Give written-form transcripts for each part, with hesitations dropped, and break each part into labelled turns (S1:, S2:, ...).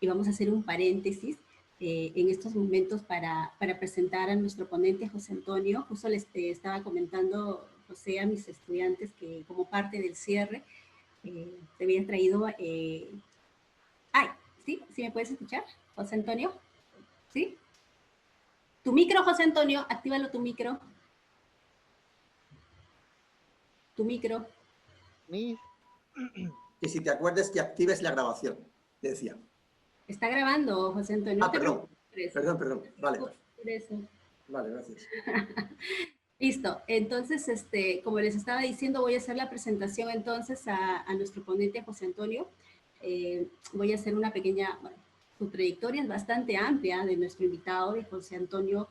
S1: y vamos a hacer un paréntesis en estos momentos para presentar a nuestro ponente José Antonio. Justo les estaba comentando, José, a mis estudiantes que como parte del cierre te había traído... ay, ¿sí? ¿Sí me puedes escuchar, José Antonio? ¿Sí? Tu micro, José Antonio, actívalo tu micro. Tu micro.
S2: Y si te acuerdas que actives la grabación, te decía.
S1: Está grabando, José Antonio.
S2: Ah, perdón. Perdón. Vale.
S1: Por eso.
S2: Vale, gracias.
S1: Listo. Entonces, como les estaba diciendo, voy a hacer la presentación entonces a nuestro ponente José Antonio. Voy a hacer una pequeña, bueno, su trayectoria es bastante amplia de nuestro invitado, de José Antonio,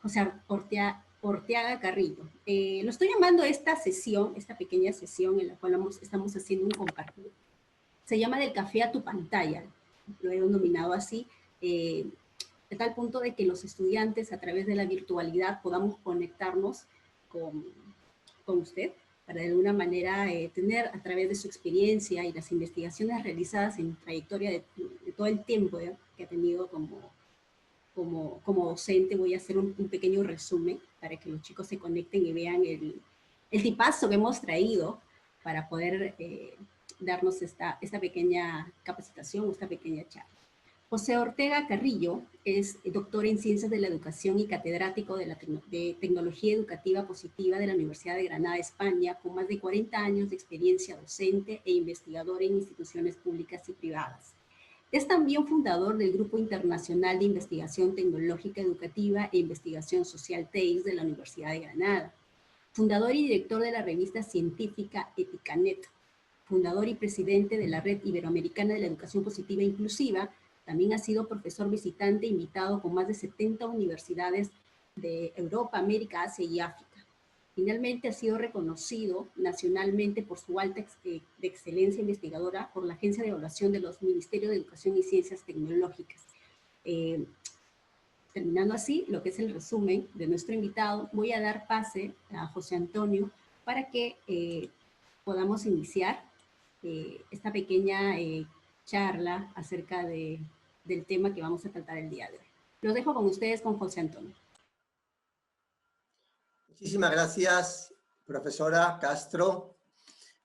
S1: José Orteaga Carrillo. Lo estoy llamando esta sesión, esta pequeña sesión en la cual estamos haciendo un compartir. Se llama Del café a tu pantalla, lo he denominado así, de tal punto de que los estudiantes a través de la virtualidad podamos conectarnos con usted, para de alguna manera tener a través de su experiencia y las investigaciones realizadas en trayectoria de todo el tiempo que ha tenido como docente. Voy a hacer un pequeño resumen para que los chicos se conecten y vean el tipazo que hemos traído para poder darnos esta pequeña capacitación, esta pequeña charla. José Ortega Carrillo es doctor en Ciencias de la Educación y catedrático de Tecnología Educativa Positiva de la Universidad de Granada, España, con más de 40 años de experiencia docente e investigador en instituciones públicas y privadas. Es también fundador del Grupo Internacional de Investigación Tecnológica Educativa e Investigación Social TEIS de la Universidad de Granada. Fundador y director de la revista científica Eticanet. Fundador y presidente de la Red Iberoamericana de la Educación Positiva e Inclusiva. También ha sido profesor visitante invitado con más de 70 universidades de Europa, América, Asia y África. Finalmente ha sido reconocido nacionalmente por su alta de excelencia investigadora por la Agencia de Evaluación de los Ministerios de Educación y Ciencias Tecnológicas. Terminando así lo que es el resumen de nuestro invitado, voy a dar pase a José Antonio para que podamos iniciar esta pequeña charla acerca del tema que vamos a tratar el día de hoy. Los dejo con ustedes con José Antonio.
S2: Muchísimas gracias, profesora Castro,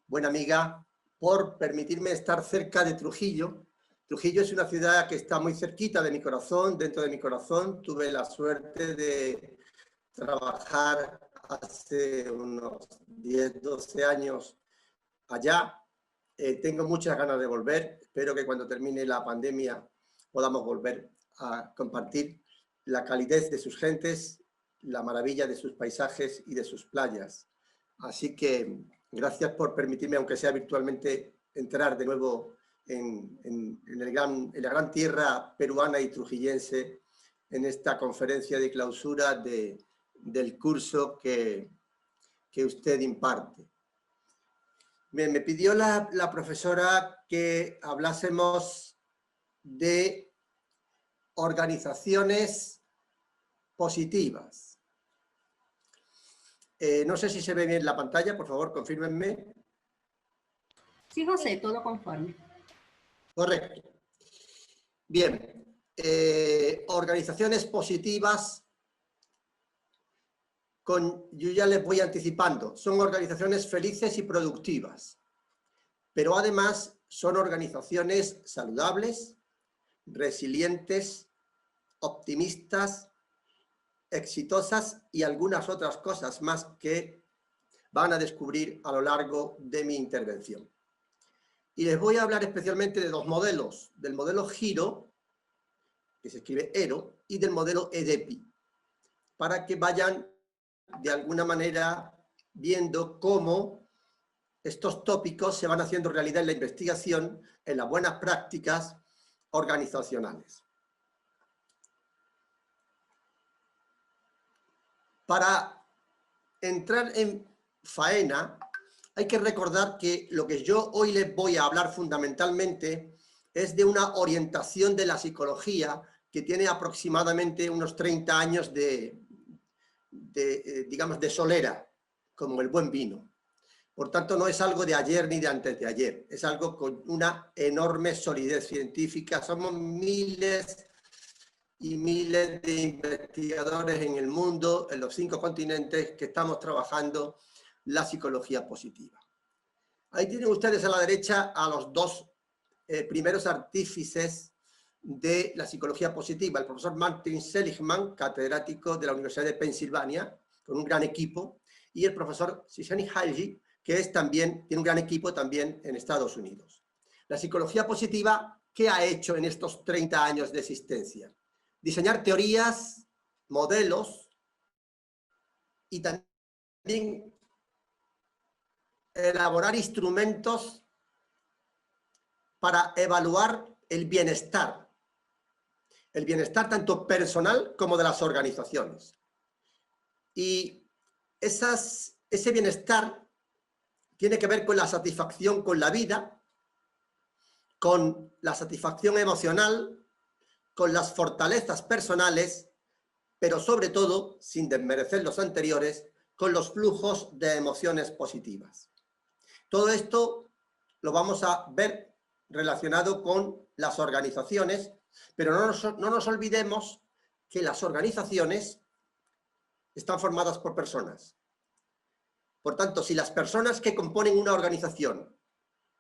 S2: buena amiga, por permitirme estar cerca de Trujillo. Trujillo es una ciudad que está muy cerquita de mi corazón, dentro de mi corazón. Tuve la suerte de trabajar hace unos 10, 12 años allá. Tengo muchas ganas de volver. Espero que cuando termine la pandemia podamos volver a compartir la calidez de sus gentes, la maravilla de sus paisajes y de sus playas. Así que gracias por permitirme, aunque sea virtualmente, entrar de nuevo en la gran tierra peruana y trujillense en esta conferencia de clausura del curso que usted imparte. Bien, me pidió la profesora que hablásemos de organizaciones positivas. No sé si se ve bien la pantalla, por favor, confírmenme.
S1: Sí, José, todo conforme.
S2: Correcto. Bien, organizaciones positivas, yo ya les voy anticipando, son organizaciones felices y productivas, pero además son organizaciones saludables, resilientes, optimistas, exitosas y algunas otras cosas más que van a descubrir a lo largo de mi intervención. Y les voy a hablar especialmente de dos modelos, del modelo GIRO, que se escribe ERO, y del modelo EDEPI, para que vayan de alguna manera viendo cómo estos tópicos se van haciendo realidad en la investigación, en las buenas prácticas organizacionales. Para entrar en faena, hay que recordar que lo que yo hoy les voy a hablar fundamentalmente es de una orientación de la psicología que tiene aproximadamente unos 30 años digamos, de solera, como el buen vino. Por tanto, no es algo de ayer ni de antes de ayer, es algo con una enorme solidez científica. Somos miles y miles de investigadores en el mundo, en los 5 continentes, que estamos trabajando la psicología positiva. Ahí tienen ustedes a la derecha a los 2 primeros artífices de la psicología positiva, el profesor Martin Seligman, catedrático de la Universidad de Pensilvania, con un gran equipo, y el profesor Csikszentmihalyi Haji, que tiene un gran equipo también en Estados Unidos. La psicología positiva, ¿qué ha hecho en estos 30 años de existencia? Diseñar teorías, modelos, y también elaborar instrumentos para evaluar el bienestar tanto personal como de las organizaciones. Y ese bienestar tiene que ver con la satisfacción con la vida, con la satisfacción emocional, con las fortalezas personales, pero sobre todo, sin desmerecer los anteriores, con los flujos de emociones positivas. Todo esto lo vamos a ver relacionado con las organizaciones, pero no nos olvidemos que las organizaciones están formadas por personas. Por tanto, si las personas que componen una organización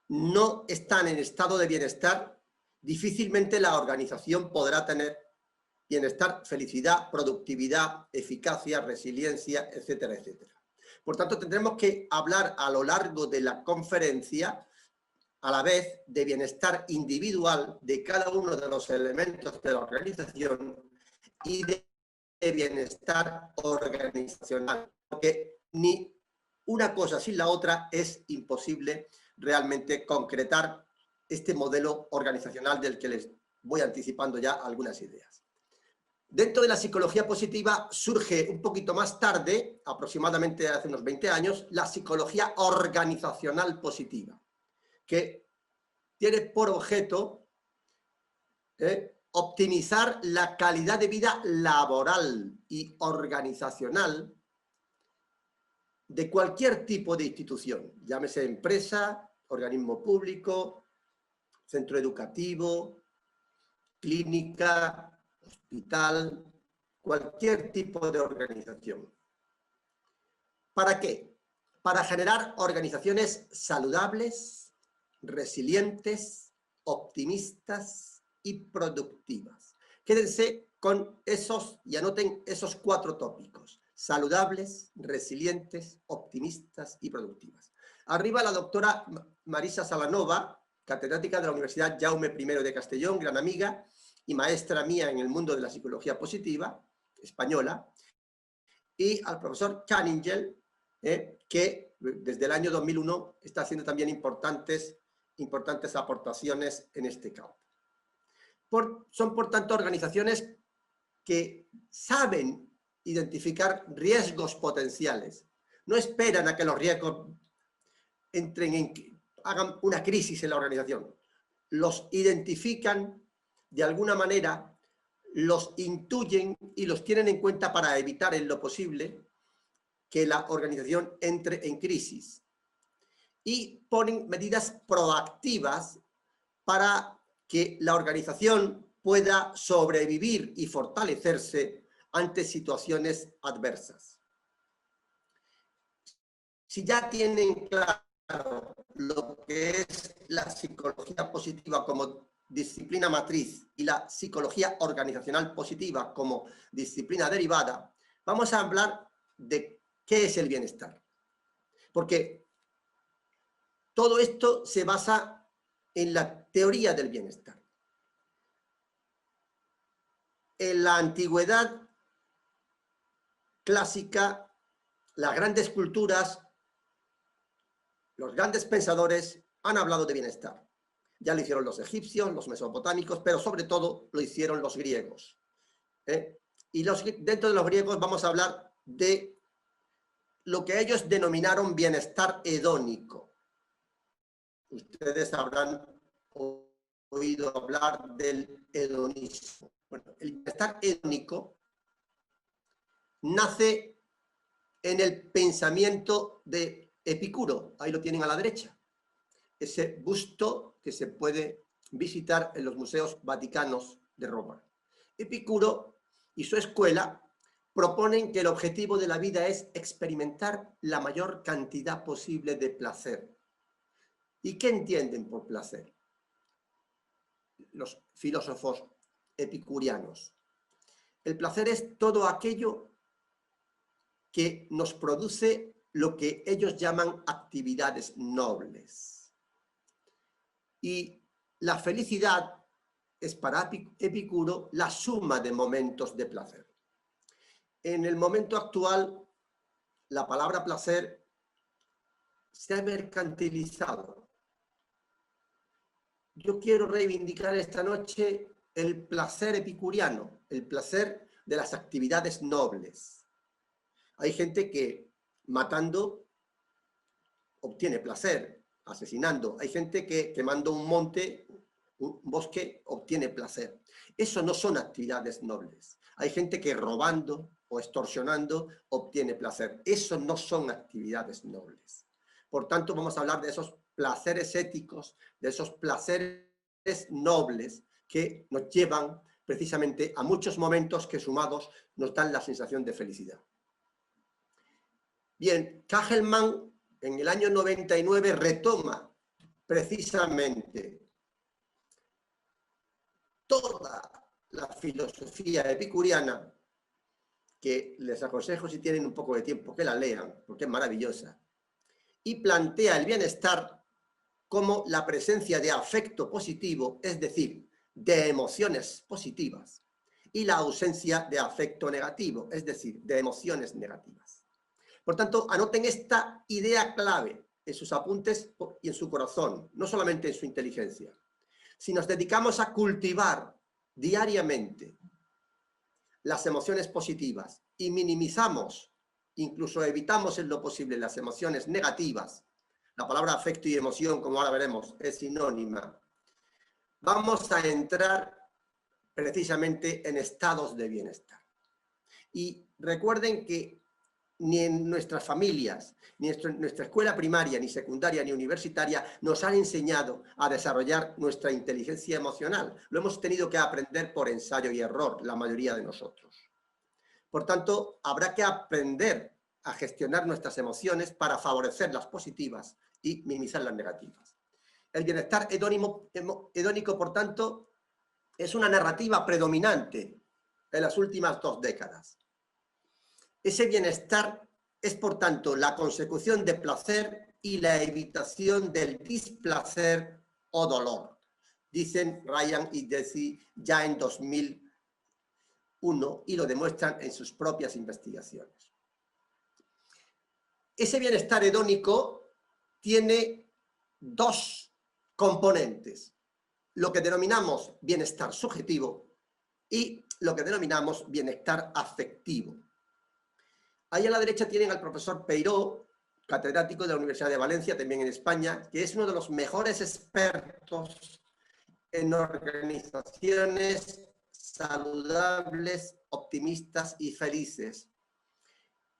S2: no están en estado de bienestar, difícilmente la organización podrá tener bienestar, felicidad, productividad, eficacia, resiliencia, etcétera, etcétera. Por tanto, tendremos que hablar a lo largo de la conferencia, a la vez, de bienestar individual de cada uno de los elementos de la organización y de bienestar organizacional, porque ni una cosa sin la otra es imposible realmente concretar este modelo organizacional del que les voy anticipando ya algunas ideas. Dentro de la psicología positiva surge un poquito más tarde, aproximadamente hace unos 20 años, la psicología organizacional positiva, que tiene por objeto optimizar la calidad de vida laboral y organizacional de cualquier tipo de institución, llámese empresa, organismo público, centro educativo, clínica, hospital, cualquier tipo de organización. ¿Para qué? Para generar organizaciones saludables, resilientes, optimistas y productivas. Quédense con esos y anoten esos 4 tópicos: saludables, resilientes, optimistas y productivas. Arriba la doctora Marisa Salanova, catedrática de la Universidad Jaume I de Castellón, gran amiga y maestra mía en el mundo de la psicología positiva, española, y al profesor Canningel, que desde el año 2001 está haciendo también importantes aportaciones en este campo. Son, por tanto, organizaciones que saben identificar riesgos potenciales. No esperan a que los riesgos hagan una crisis en la organización. Los identifican de alguna manera, los intuyen y los tienen en cuenta para evitar en lo posible que la organización entre en crisis. Y ponen medidas proactivas para que la organización pueda sobrevivir y fortalecerse ante situaciones adversas. Si ya tienen claro lo que es la psicología positiva como disciplina matriz y la psicología organizacional positiva como disciplina derivada, vamos a hablar de qué es el bienestar. Porque todo esto se basa en la teoría del bienestar. En la antigüedad clásica, las grandes culturas, los grandes pensadores han hablado de bienestar. Ya lo hicieron los egipcios, los mesopotámicos, pero sobre todo lo hicieron los griegos. Y dentro de los griegos vamos a hablar de lo que ellos denominaron bienestar hedónico. Ustedes habrán oído hablar del hedonismo. Bueno, el bienestar hedónico nace en el pensamiento de Epicuro, ahí lo tienen a la derecha. Ese busto que se puede visitar en los museos vaticanos de Roma. Epicuro y su escuela proponen que el objetivo de la vida es experimentar la mayor cantidad posible de placer. ¿Y qué entienden por placer los filósofos epicurianos? El placer es todo aquello que nos produce lo que ellos llaman actividades nobles. Y la felicidad es para Epicuro la suma de momentos de placer. En el momento actual, la palabra placer se ha mercantilizado. Yo quiero reivindicar esta noche el placer epicuriano, el placer de las actividades nobles. Hay gente que matando obtiene placer, asesinando. Hay gente que quemando un monte, un bosque, obtiene placer. Eso no son actividades nobles. Hay gente que robando o extorsionando obtiene placer. Eso no son actividades nobles. Por tanto, vamos a hablar de esos placeres éticos, de esos placeres nobles que nos llevan precisamente a muchos momentos que sumados nos dan la sensación de felicidad. Bien, Kagelman en el año 99 retoma precisamente toda la filosofía epicuriana, que les aconsejo si tienen un poco de tiempo que la lean, porque es maravillosa, y plantea el bienestar como la presencia de afecto positivo, es decir, de emociones positivas, y la ausencia de afecto negativo, es decir, de emociones negativas. Por tanto, anoten esta idea clave en sus apuntes y en su corazón, no solamente en su inteligencia. Si nos dedicamos a cultivar diariamente las emociones positivas y minimizamos, incluso evitamos en lo posible las emociones negativas, la palabra afecto y emoción, como ahora veremos, es sinónima, vamos a entrar precisamente en estados de bienestar. Y recuerden que ni en nuestras familias, ni en nuestra escuela primaria, ni secundaria, ni universitaria, nos han enseñado a desarrollar nuestra inteligencia emocional. Lo hemos tenido que aprender por ensayo y error, la mayoría de nosotros. Por tanto, habrá que aprender a gestionar nuestras emociones para favorecer las positivas y minimizar las negativas. El bienestar hedónico, por tanto, es una narrativa predominante en las últimas 2 décadas. Ese bienestar es, por tanto, la consecución de placer y la evitación del displacer o dolor, dicen Ryan y Deci ya en 2001 y lo demuestran en sus propias investigaciones. Ese bienestar hedónico tiene 2 componentes, lo que denominamos bienestar subjetivo y lo que denominamos bienestar afectivo. Ahí a la derecha tienen al profesor Peiró, catedrático de la Universidad de Valencia, también en España, que es uno de los mejores expertos en organizaciones saludables, optimistas y felices,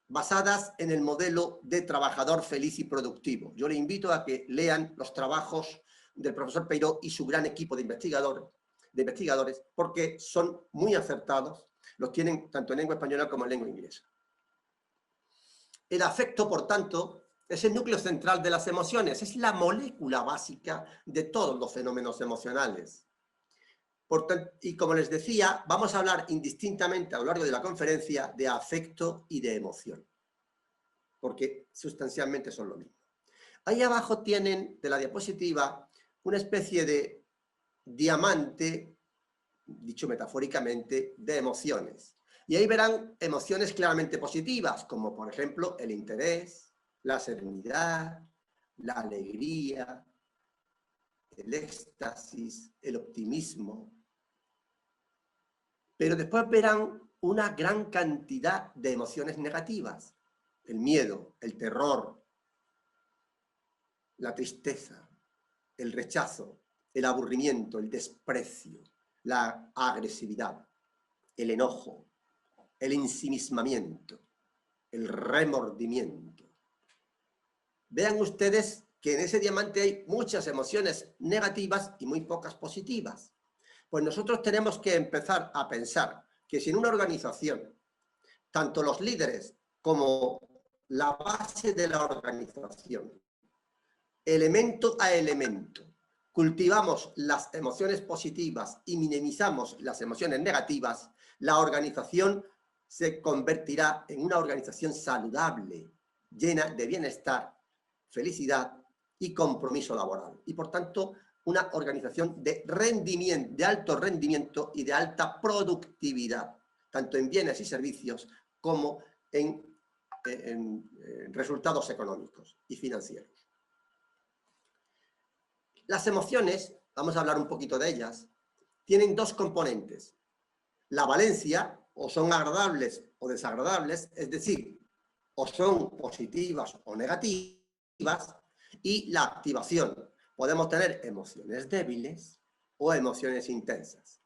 S2: basadas en el modelo de trabajador feliz y productivo. Yo le invito a que lean los trabajos del profesor Peiró y su gran equipo de investigadores, porque son muy acertados, los tienen tanto en lengua española como en lengua inglesa. El afecto, por tanto, es el núcleo central de las emociones, es la molécula básica de todos los fenómenos emocionales. Y como les decía, vamos a hablar indistintamente a lo largo de la conferencia de afecto y de emoción, porque sustancialmente son lo mismo. Ahí abajo tienen, de la diapositiva, una especie de diamante, dicho metafóricamente, de emociones. Y ahí verán emociones claramente positivas, como por ejemplo el interés, la serenidad, la alegría, el éxtasis, el optimismo. Pero después verán una gran cantidad de emociones negativas. El miedo, el terror, la tristeza, el rechazo, el aburrimiento, el desprecio, la agresividad, el enojo, el ensimismamiento, el remordimiento. vean ustedes que en ese diamante hay muchas emociones negativas y muy pocas positivas. Pues nosotros tenemos que empezar a pensar que si en una organización, tanto los líderes como la base de la organización, elemento a elemento, cultivamos las emociones positivas y minimizamos las emociones negativas, la organización se convertirá en una organización saludable, llena de bienestar, felicidad y compromiso laboral. Y por tanto, una organización de rendimiento, de alto rendimiento y de alta productividad, tanto en bienes y servicios como en resultados económicos y financieros. Las emociones, vamos a hablar un poquito de ellas, tienen dos componentes. La valencia, o son agradables o desagradables, es decir, o son positivas o negativas, y la activación. Podemos tener emociones débiles o emociones intensas.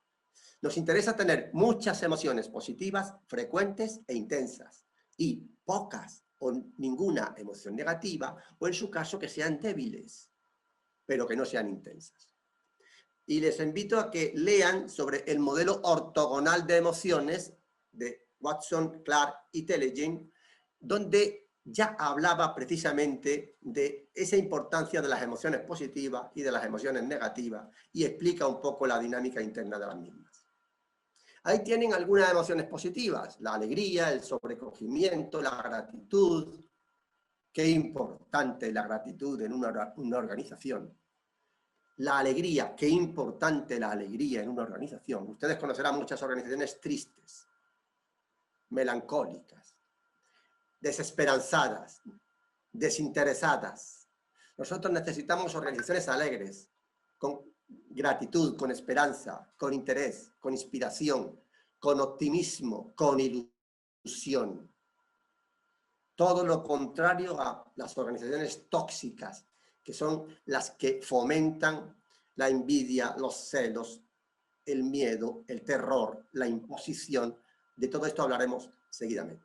S2: Nos interesa tener muchas emociones positivas, frecuentes e intensas, y pocas o ninguna emoción negativa, o en su caso que sean débiles, pero que no sean intensas. Y les invito a que lean sobre el modelo ortogonal de emociones de Watson, Clark y Tellegin, donde ya hablaba precisamente de esa importancia de las emociones positivas y de las emociones negativas y explica un poco la dinámica interna de las mismas. Ahí tienen algunas emociones positivas, la alegría, el sobrecogimiento, la gratitud. Qué importante la gratitud en una organización. La alegría, qué importante la alegría en una organización. Ustedes conocerán muchas organizaciones tristes, melancólicas, desesperanzadas, desinteresadas. Nosotros necesitamos organizaciones alegres, con gratitud, con esperanza, con interés, con inspiración, con optimismo, con ilusión. Todo lo contrario a las organizaciones tóxicas, que son las que fomentan la envidia, los celos, el miedo, el terror, la imposición. De todo esto hablaremos seguidamente.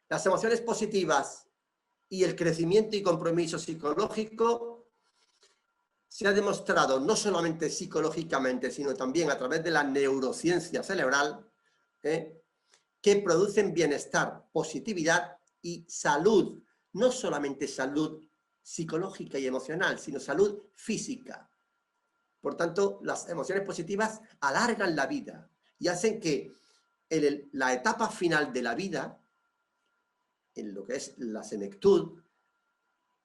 S2: Las emociones positivas y el crecimiento y compromiso psicológico se ha demostrado no solamente psicológicamente, sino también a través de la neurociencia cerebral, que producen bienestar, positividad y salud. No solamente salud psicológica y emocional, sino salud física. Por tanto, las emociones positivas alargan la vida y hacen que en la etapa final de la vida, en lo que es la senectud,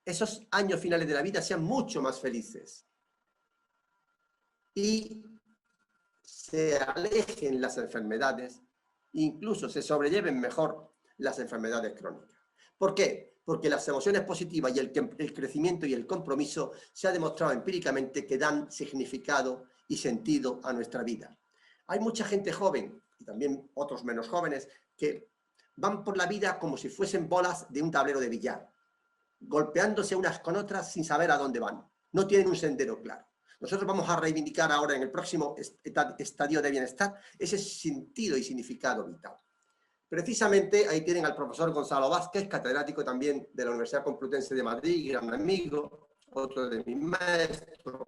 S2: esos años finales de la vida sean mucho más felices y se alejen las enfermedades, incluso se sobrelleven mejor las enfermedades crónicas. ¿Por qué? Porque las emociones positivas y el crecimiento y el compromiso se ha demostrado empíricamente que dan significado y sentido a nuestra vida. Hay mucha gente joven, y también otros menos jóvenes, que van por la vida como si fuesen bolas de un tablero de billar, golpeándose unas con otras sin saber a dónde van. No tienen un sendero claro. Nosotros vamos a reivindicar ahora en el próximo estadio de bienestar ese sentido y significado vital. Precisamente ahí tienen al profesor Gonzalo Vázquez, catedrático también de la Universidad Complutense de Madrid, gran amigo, otro de mis maestros.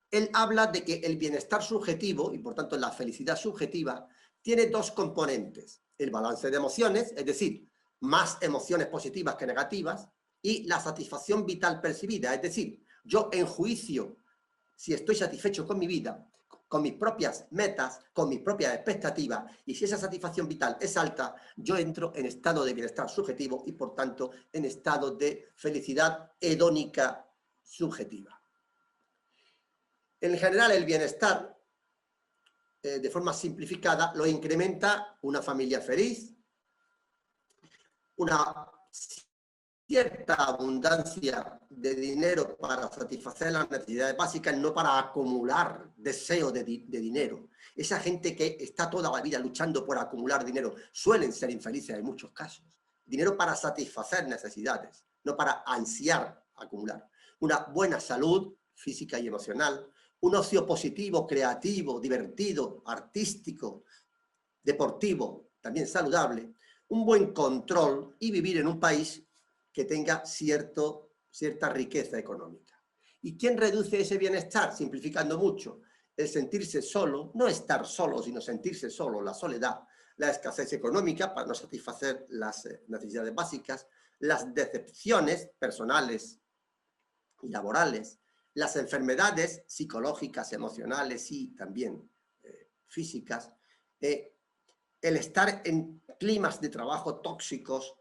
S2: Él habla de que el bienestar subjetivo, y por tanto la felicidad subjetiva, tiene dos componentes. El balance de emociones, es decir, más emociones positivas que negativas, y la satisfacción vital percibida, es decir, yo enjuicio si estoy satisfecho con mi vida, con mis propias metas, con mis propias expectativas, y si esa satisfacción vital es alta, yo entro en estado de bienestar subjetivo y por tanto en estado de felicidad hedónica subjetiva. En general, el bienestar, de forma simplificada, lo incrementa una familia feliz, una cierta abundancia de dinero para satisfacer las necesidades básicas, no para acumular deseo de dinero. Esa gente que está toda la vida luchando por acumular dinero suelen ser infelices en muchos casos. Dinero para satisfacer necesidades, no para ansiar acumular. Una buena salud física y emocional, un ocio positivo, creativo, divertido, artístico, deportivo, también saludable, un buen control y vivir en un país que tenga cierta riqueza económica. ¿Y quién reduce ese bienestar? Simplificando mucho, el sentirse solo, no estar solo, sino sentirse solo, la soledad, la escasez económica para no satisfacer las necesidades básicas, las decepciones personales y laborales, las enfermedades psicológicas, emocionales y también físicas, el estar en climas de trabajo tóxicos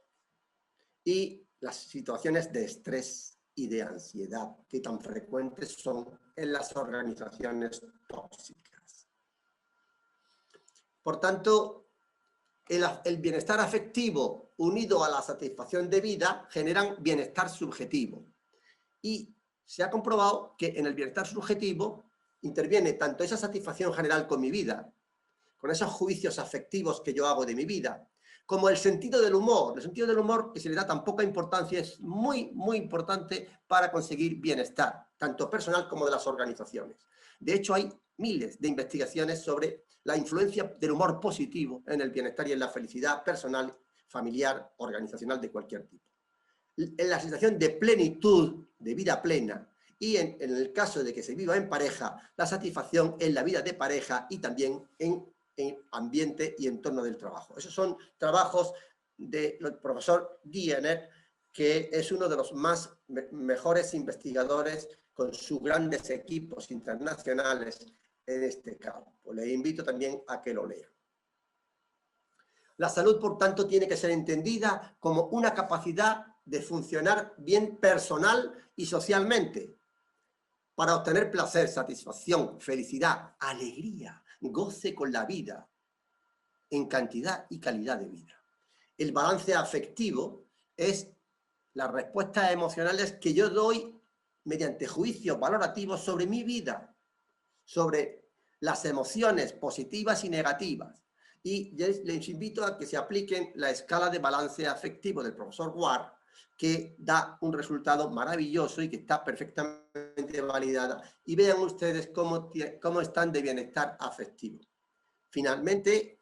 S2: y las situaciones de estrés y de ansiedad que tan frecuentes son en las organizaciones tóxicas. Por tanto, el bienestar afectivo unido a la satisfacción de vida generan bienestar subjetivo. Y se ha comprobado que en el bienestar subjetivo interviene tanto esa satisfacción general con mi vida, con esos juicios afectivos que yo hago de mi vida, como el sentido del humor. El sentido del humor, que se le da tan poca importancia, es muy, muy importante para conseguir bienestar, tanto personal como de las organizaciones. De hecho, hay miles de investigaciones sobre la influencia del humor positivo en el bienestar y en la felicidad personal, familiar, organizacional de cualquier tipo. En la sensación de plenitud, de vida plena, y en el caso de que se viva en pareja, la satisfacción en la vida de pareja y también en ambiente y entorno del trabajo. Esos son trabajos del profesor Diener, que es uno de los mejores investigadores con sus grandes equipos internacionales en este campo. Le invito también a que lo lea. La salud, por tanto, tiene que ser entendida como una capacidad de funcionar bien personal y socialmente para obtener placer, satisfacción, felicidad, alegría, goce con la vida, en cantidad y calidad de vida. El balance afectivo es las respuestas emocionales que yo doy mediante juicios valorativos sobre mi vida, sobre las emociones positivas y negativas. Y les invito a que se apliquen la escala de balance afectivo del profesor Ward, que da un resultado maravilloso y que está perfectamente validada. Y vean ustedes cómo están de bienestar afectivo. Finalmente,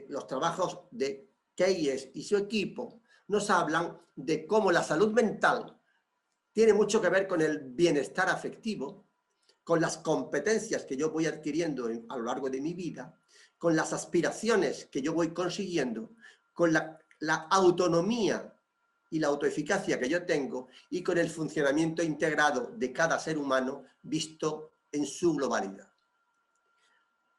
S2: los trabajos de Keyes y su equipo nos hablan de cómo la salud mental tiene mucho que ver con el bienestar afectivo, con las competencias que yo voy adquiriendo a lo largo de mi vida, con las aspiraciones que yo voy consiguiendo, con la autonomía y la autoeficacia que yo tengo y con el funcionamiento integrado de cada ser humano visto en su globalidad.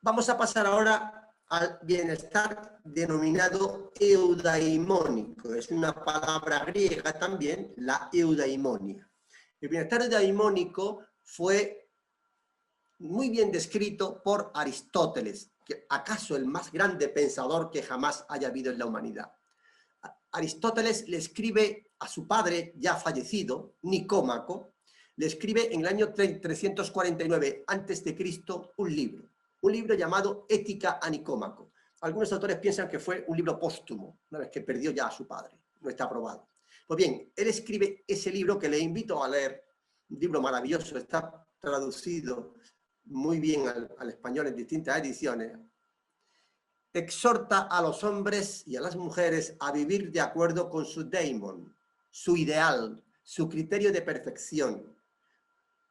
S2: Vamos a pasar ahora al bienestar denominado eudaimónico. Es una palabra griega también, la eudaimonia. El bienestar eudaimónico fue muy bien descrito por Aristóteles, que acaso el más grande pensador que jamás haya habido en la humanidad. Aristóteles le escribe a su padre ya fallecido, Nicómaco, le escribe en el año 349 a.C. un libro llamado Ética a Nicómaco. Algunos autores piensan que fue un libro póstumo, una vez que perdió ya a su padre, no está aprobado. Pues bien, él escribe ese libro que le invito a leer, un libro maravilloso, está traducido muy bien al español en distintas ediciones. Exhorta a los hombres y a las mujeres a vivir de acuerdo con su daimon, su ideal, su criterio de perfección,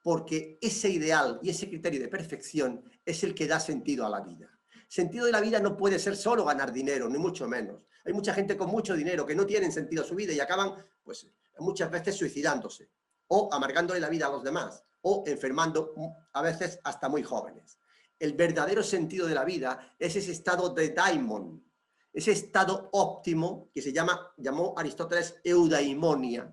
S2: porque ese ideal y ese criterio de perfección es el que da sentido a la vida. Sentido de la vida no puede ser solo ganar dinero, ni mucho menos. Hay mucha gente con mucho dinero que no tienen sentido a su vida y acaban, pues, muchas veces suicidándose, o amargándole la vida a los demás, o enfermando a veces hasta muy jóvenes. El verdadero sentido de la vida es ese estado de daimon, ese estado óptimo que llamó Aristóteles eudaimonia,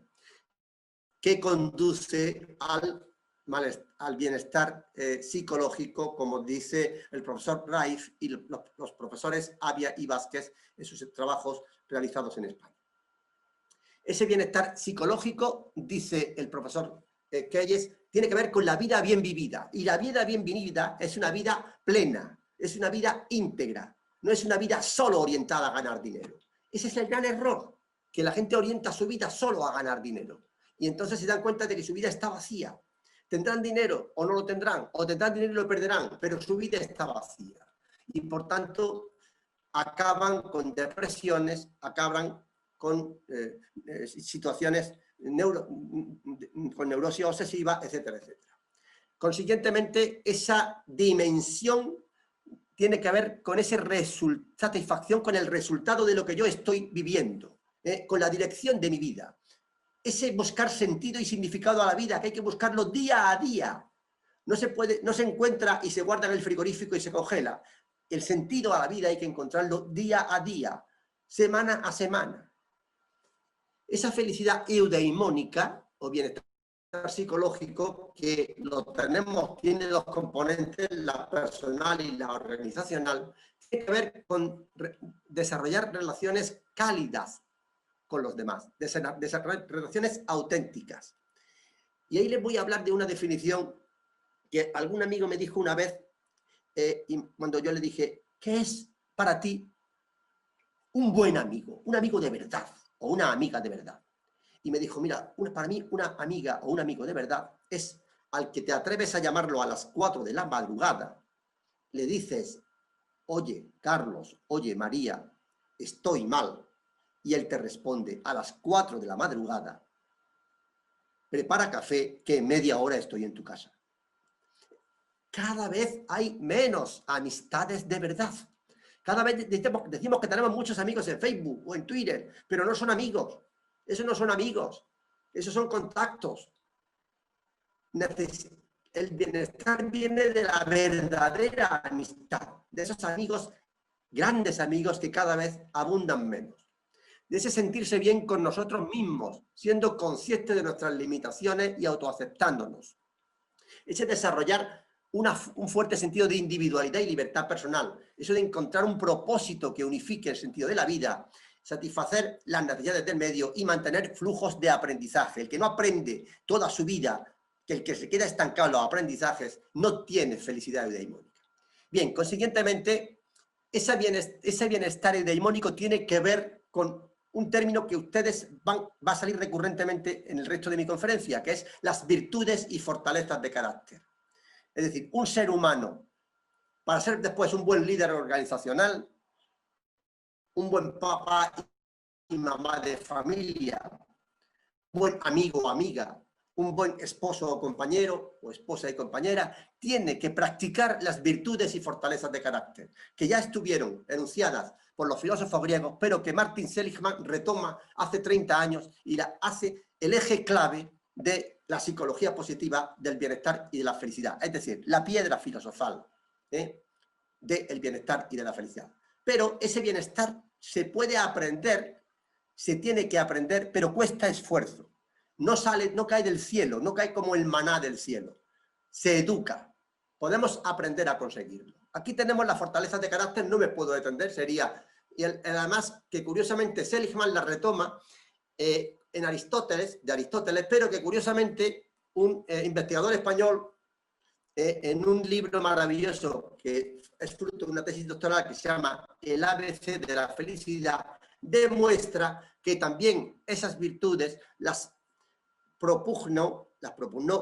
S2: que conduce al bienestar psicológico, como dice el profesor Raif y los profesores Avia y Vázquez en sus trabajos realizados en España. Ese bienestar psicológico, dice el profesor Keyes, tiene que ver con la vida bien vivida. Y la vida bien vivida es una vida plena, es una vida íntegra, no es una vida solo orientada a ganar dinero. Ese es el gran error, que la gente orienta su vida solo a ganar dinero. Y entonces se dan cuenta de que su vida está vacía. Tendrán dinero o no lo tendrán, o tendrán dinero y lo perderán, pero su vida está vacía. Y por tanto, acaban con depresiones, acaban con situaciones con neurosis obsesiva, etcétera, etcétera. Consiguientemente, esa dimensión tiene que ver con esa satisfacción con el resultado de lo que yo estoy viviendo, con la dirección de mi vida. Ese buscar sentido y significado a la vida, que hay que buscarlo día a día. No se encuentra y se guarda en el frigorífico y se congela. El sentido a la vida hay que encontrarlo día a día, semana a semana. Esa felicidad eudaimónica, o bienestar psicológico, que tiene dos componentes, la personal y la organizacional, tiene que ver con desarrollar relaciones cálidas con los demás, desarrollar relaciones auténticas. Y ahí les voy a hablar de una definición que algún amigo me dijo una vez, y cuando yo le dije, ¿qué es para ti un buen amigo? Un amigo de verdad, o una amiga de verdad. Y me dijo, mira, para mí una amiga o un amigo de verdad es al que te atreves a llamarlo a las 4 de la madrugada, le dices, oye, Carlos, oye, María, estoy mal, y él te responde a las 4 de la madrugada, prepara café, que en media hora estoy en tu casa. Cada vez hay menos amistades de verdad. Cada vez decimos que tenemos muchos amigos en Facebook o en Twitter, pero no son amigos. Esos no son amigos, esos son contactos. El bienestar viene de la verdadera amistad, de esos amigos, grandes amigos que cada vez abundan menos. De ese sentirse bien con nosotros mismos, siendo conscientes de nuestras limitaciones y autoaceptándonos. Ese desarrollar un fuerte sentido de individualidad y libertad personal. Eso de encontrar un propósito que unifique el sentido de la vida, satisfacer las necesidades del medio y mantener flujos de aprendizaje. El que no aprende toda su vida, que el que se queda estancado en los aprendizajes, no tiene felicidad eudaimónica. Bien, consiguientemente, ese bienestar eudaimónico tiene que ver con un término que ustedes va a salir recurrentemente en el resto de mi conferencia, que es las virtudes y fortalezas de carácter. Es decir, un ser humano, para ser después un buen líder organizacional, un buen papá y mamá de familia, un buen amigo o amiga, un buen esposo o compañero, o esposa y compañera, tiene que practicar las virtudes y fortalezas de carácter, que ya estuvieron enunciadas por los filósofos griegos, pero que Martin Seligman retoma hace 30 años y la hace el eje clave de la psicología positiva del bienestar y de la felicidad. Es decir, la piedra filosofal del bienestar y de la felicidad. Pero ese bienestar se puede aprender, se tiene que aprender, pero cuesta esfuerzo. No cae del cielo, no cae como el maná del cielo. Se educa. Podemos aprender a conseguirlo. Aquí tenemos la fortaleza de carácter, no me puedo detener, sería... Y además que curiosamente Seligman la retoma de Aristóteles, pero que curiosamente un investigador español en un libro maravilloso que es fruto de una tesis doctoral que se llama El ABC de la felicidad, demuestra que también esas virtudes las propugnó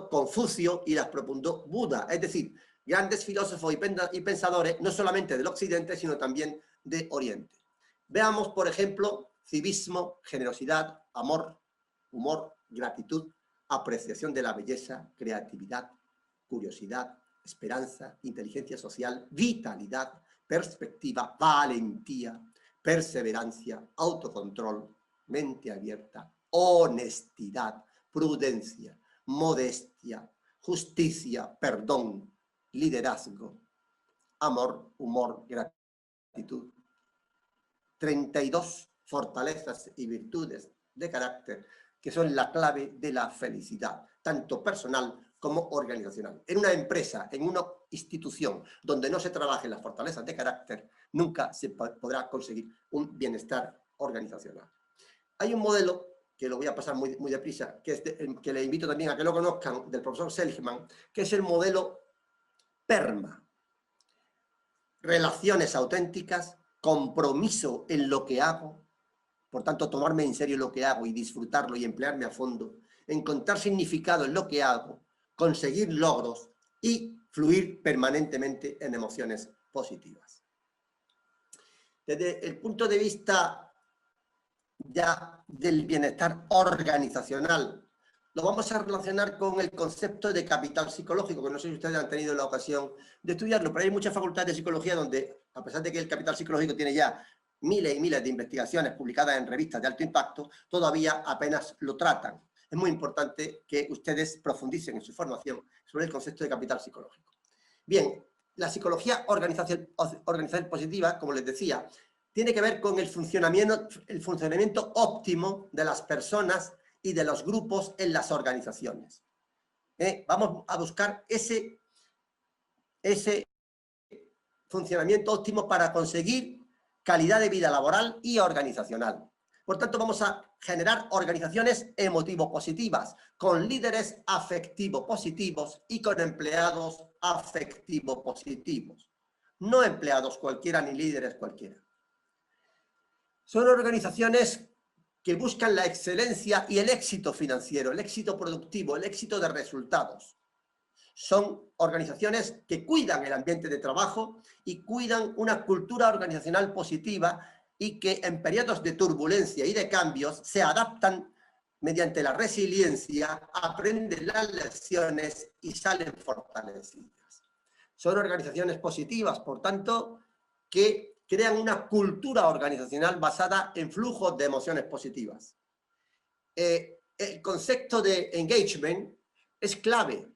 S2: Confucio y las propugnó Buda, es decir, grandes filósofos y pensadores no solamente del Occidente, sino también de Oriente. Veamos, por ejemplo, civismo, generosidad, amor, humor, gratitud, apreciación de la belleza, creatividad, curiosidad, esperanza, inteligencia social, vitalidad, perspectiva, valentía, perseverancia, autocontrol, mente abierta, honestidad, prudencia, modestia, justicia, perdón, liderazgo, amor, humor, gratitud. 32 fortalezas y virtudes de carácter que son la clave de la felicidad, tanto personal como organizacional. En una empresa, en una institución donde no se trabajen las fortalezas de carácter, nunca se podrá conseguir un bienestar organizacional. Hay un modelo, que lo voy a pasar muy deprisa, que le invito también a que lo conozcan, del profesor Seligman, que es el modelo PERMA. Relaciones auténticas, compromiso en lo que hago, por tanto tomarme en serio lo que hago y disfrutarlo y emplearme a fondo, encontrar significado en lo que hago, conseguir logros y fluir permanentemente en emociones positivas. Desde el punto de vista ya del bienestar organizacional, lo vamos a relacionar con el concepto de capital psicológico, que no sé si ustedes han tenido la ocasión de estudiarlo, pero hay muchas facultades de psicología donde, a pesar de que el capital psicológico tiene ya miles y miles de investigaciones publicadas en revistas de alto impacto, todavía apenas lo tratan. Es muy importante que ustedes profundicen en su formación sobre el concepto de capital psicológico. Bien, la psicología organizacional positiva, como les decía, tiene que ver con el funcionamiento óptimo de las personas y de los grupos en las organizaciones. Vamos a buscar ese funcionamiento óptimo para conseguir calidad de vida laboral y organizacional. Por tanto, vamos a generar organizaciones emotivo-positivas, con líderes afectivo-positivos y con empleados afectivo-positivos. No empleados cualquiera ni líderes cualquiera. Son organizaciones que buscan la excelencia y el éxito financiero, el éxito productivo, el éxito de resultados. Son organizaciones que cuidan el ambiente de trabajo y cuidan una cultura organizacional positiva y que en periodos de turbulencia y de cambios se adaptan mediante la resiliencia, aprenden las lecciones y salen fortalecidas. Son organizaciones positivas, por tanto, que crean una cultura organizacional basada en flujos de emociones positivas. El concepto de engagement es clave.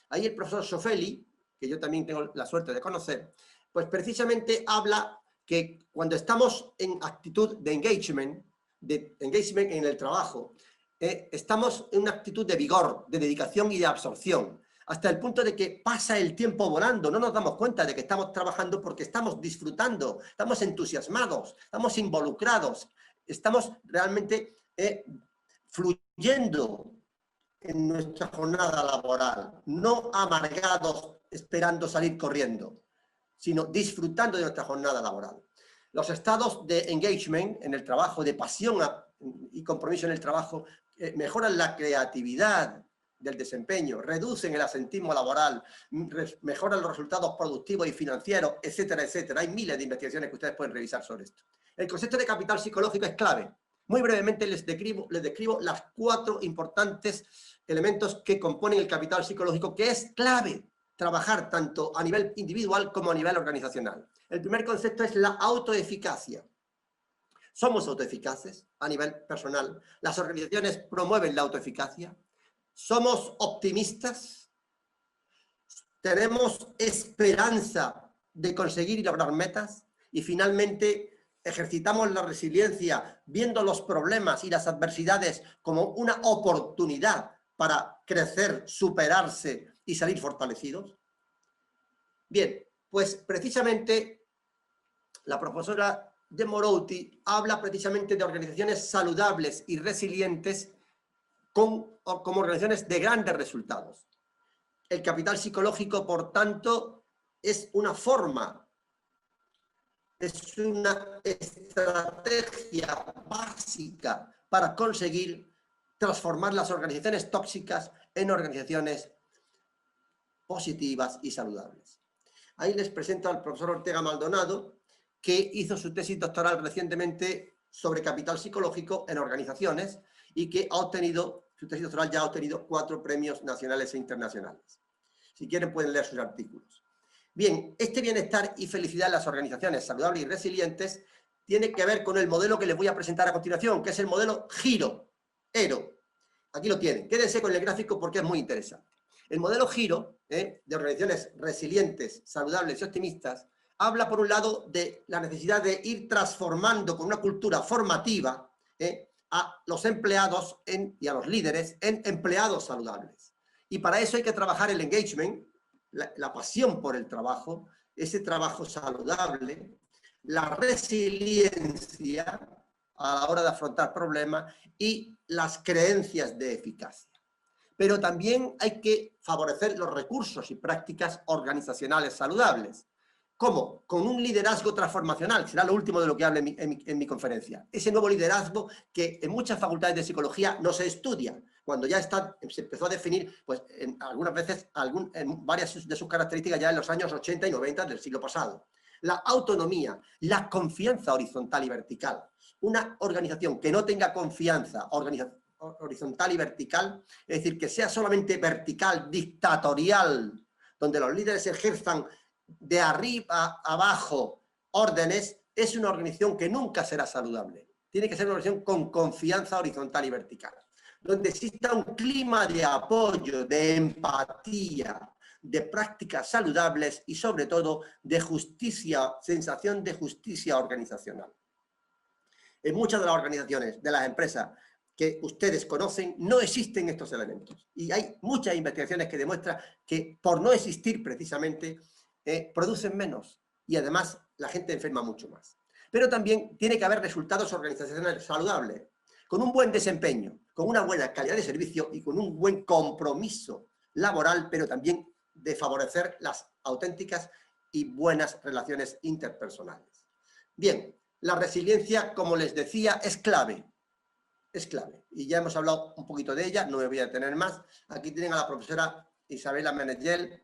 S2: Ahí el profesor Schoffeli, que yo también tengo la suerte de conocer, pues precisamente habla que cuando estamos en actitud de engagement en el trabajo, estamos en una actitud de vigor, de dedicación y de absorción, hasta el punto de que pasa el tiempo volando, no nos damos cuenta de que estamos trabajando porque estamos disfrutando, estamos entusiasmados, estamos involucrados, estamos realmente fluyendo en nuestra jornada laboral, no amargados esperando salir corriendo, sino disfrutando de nuestra jornada laboral. Los estados de engagement en el trabajo, de pasión y compromiso en el trabajo, mejoran la creatividad del desempeño, reducen el asentismo laboral, mejoran los resultados productivos y financieros, etcétera, etcétera. Hay miles de investigaciones que ustedes pueden revisar sobre esto. El concepto de capital psicológico es clave. Muy brevemente les describo las 4 importantes elementos que componen el capital psicológico, que es clave trabajar tanto a nivel individual como a nivel organizacional. El primer concepto es la autoeficacia. Somos autoeficaces a nivel personal. Las organizaciones promueven la autoeficacia. Somos optimistas. Tenemos esperanza de conseguir y lograr metas. Y finalmente, ejercitamos la resiliencia viendo los problemas y las adversidades como una oportunidad para crecer, superarse y salir fortalecidos. Bien, pues precisamente la profesora de Morouti habla precisamente de organizaciones saludables y resilientes como organizaciones de grandes resultados. El capital psicológico, por tanto, es una forma, es una estrategia básica para conseguir transformar las organizaciones tóxicas en organizaciones positivas y saludables. Ahí les presento al profesor Ortega Maldonado, que hizo su tesis doctoral recientemente sobre capital psicológico en organizaciones y que ha obtenido, su tesis doctoral ya ha obtenido 4 premios nacionales e internacionales. Si quieren pueden leer sus artículos. Bien, este bienestar y felicidad en las organizaciones saludables y resilientes tiene que ver con el modelo que les voy a presentar a continuación, que es el modelo Giro, ERO. Aquí lo tienen. Quédense con el gráfico porque es muy interesante. El modelo Giro, de organizaciones resilientes, saludables y optimistas, habla por un lado de la necesidad de ir transformando con una cultura formativa a los empleados y a los líderes en empleados saludables. Y para eso hay que trabajar el engagement, la pasión por el trabajo, ese trabajo saludable, la resiliencia a la hora de afrontar problemas y las creencias de eficacia. Pero también hay que favorecer los recursos y prácticas organizacionales saludables. ¿Cómo? Con un liderazgo transformacional, será lo último de lo que hable en mi conferencia. Ese nuevo liderazgo que en muchas facultades de psicología no se estudia, cuando ya se empezó a definir, pues algunas veces, en varias de sus características ya en los años 80 y 90 del siglo pasado. la autonomía, la confianza horizontal y vertical. Una organización que no tenga confianza horizontal y vertical, es decir, que sea solamente vertical, dictatorial, donde los líderes ejerzan de arriba a abajo órdenes, es una organización que nunca será saludable. Tiene que ser una organización con confianza horizontal y vertical, donde exista un clima de apoyo, de empatía, de prácticas saludables y sobre todo de justicia, sensación de justicia organizacional. En muchas de las organizaciones, de las empresas que ustedes conocen, no existen estos elementos. Y hay muchas investigaciones que demuestran que por no existir precisamente, producen menos y además la gente enferma mucho más. Pero también tiene que haber resultados organizacionales saludables, con un buen desempeño, con una buena calidad de servicio y con un buen compromiso laboral, pero también de favorecer las auténticas y buenas relaciones interpersonales. Bien, la resiliencia, como les decía, es clave. Es clave. Y ya hemos hablado un poquito de ella, no me voy a detener más. Aquí tienen a la profesora Isabela Menegel,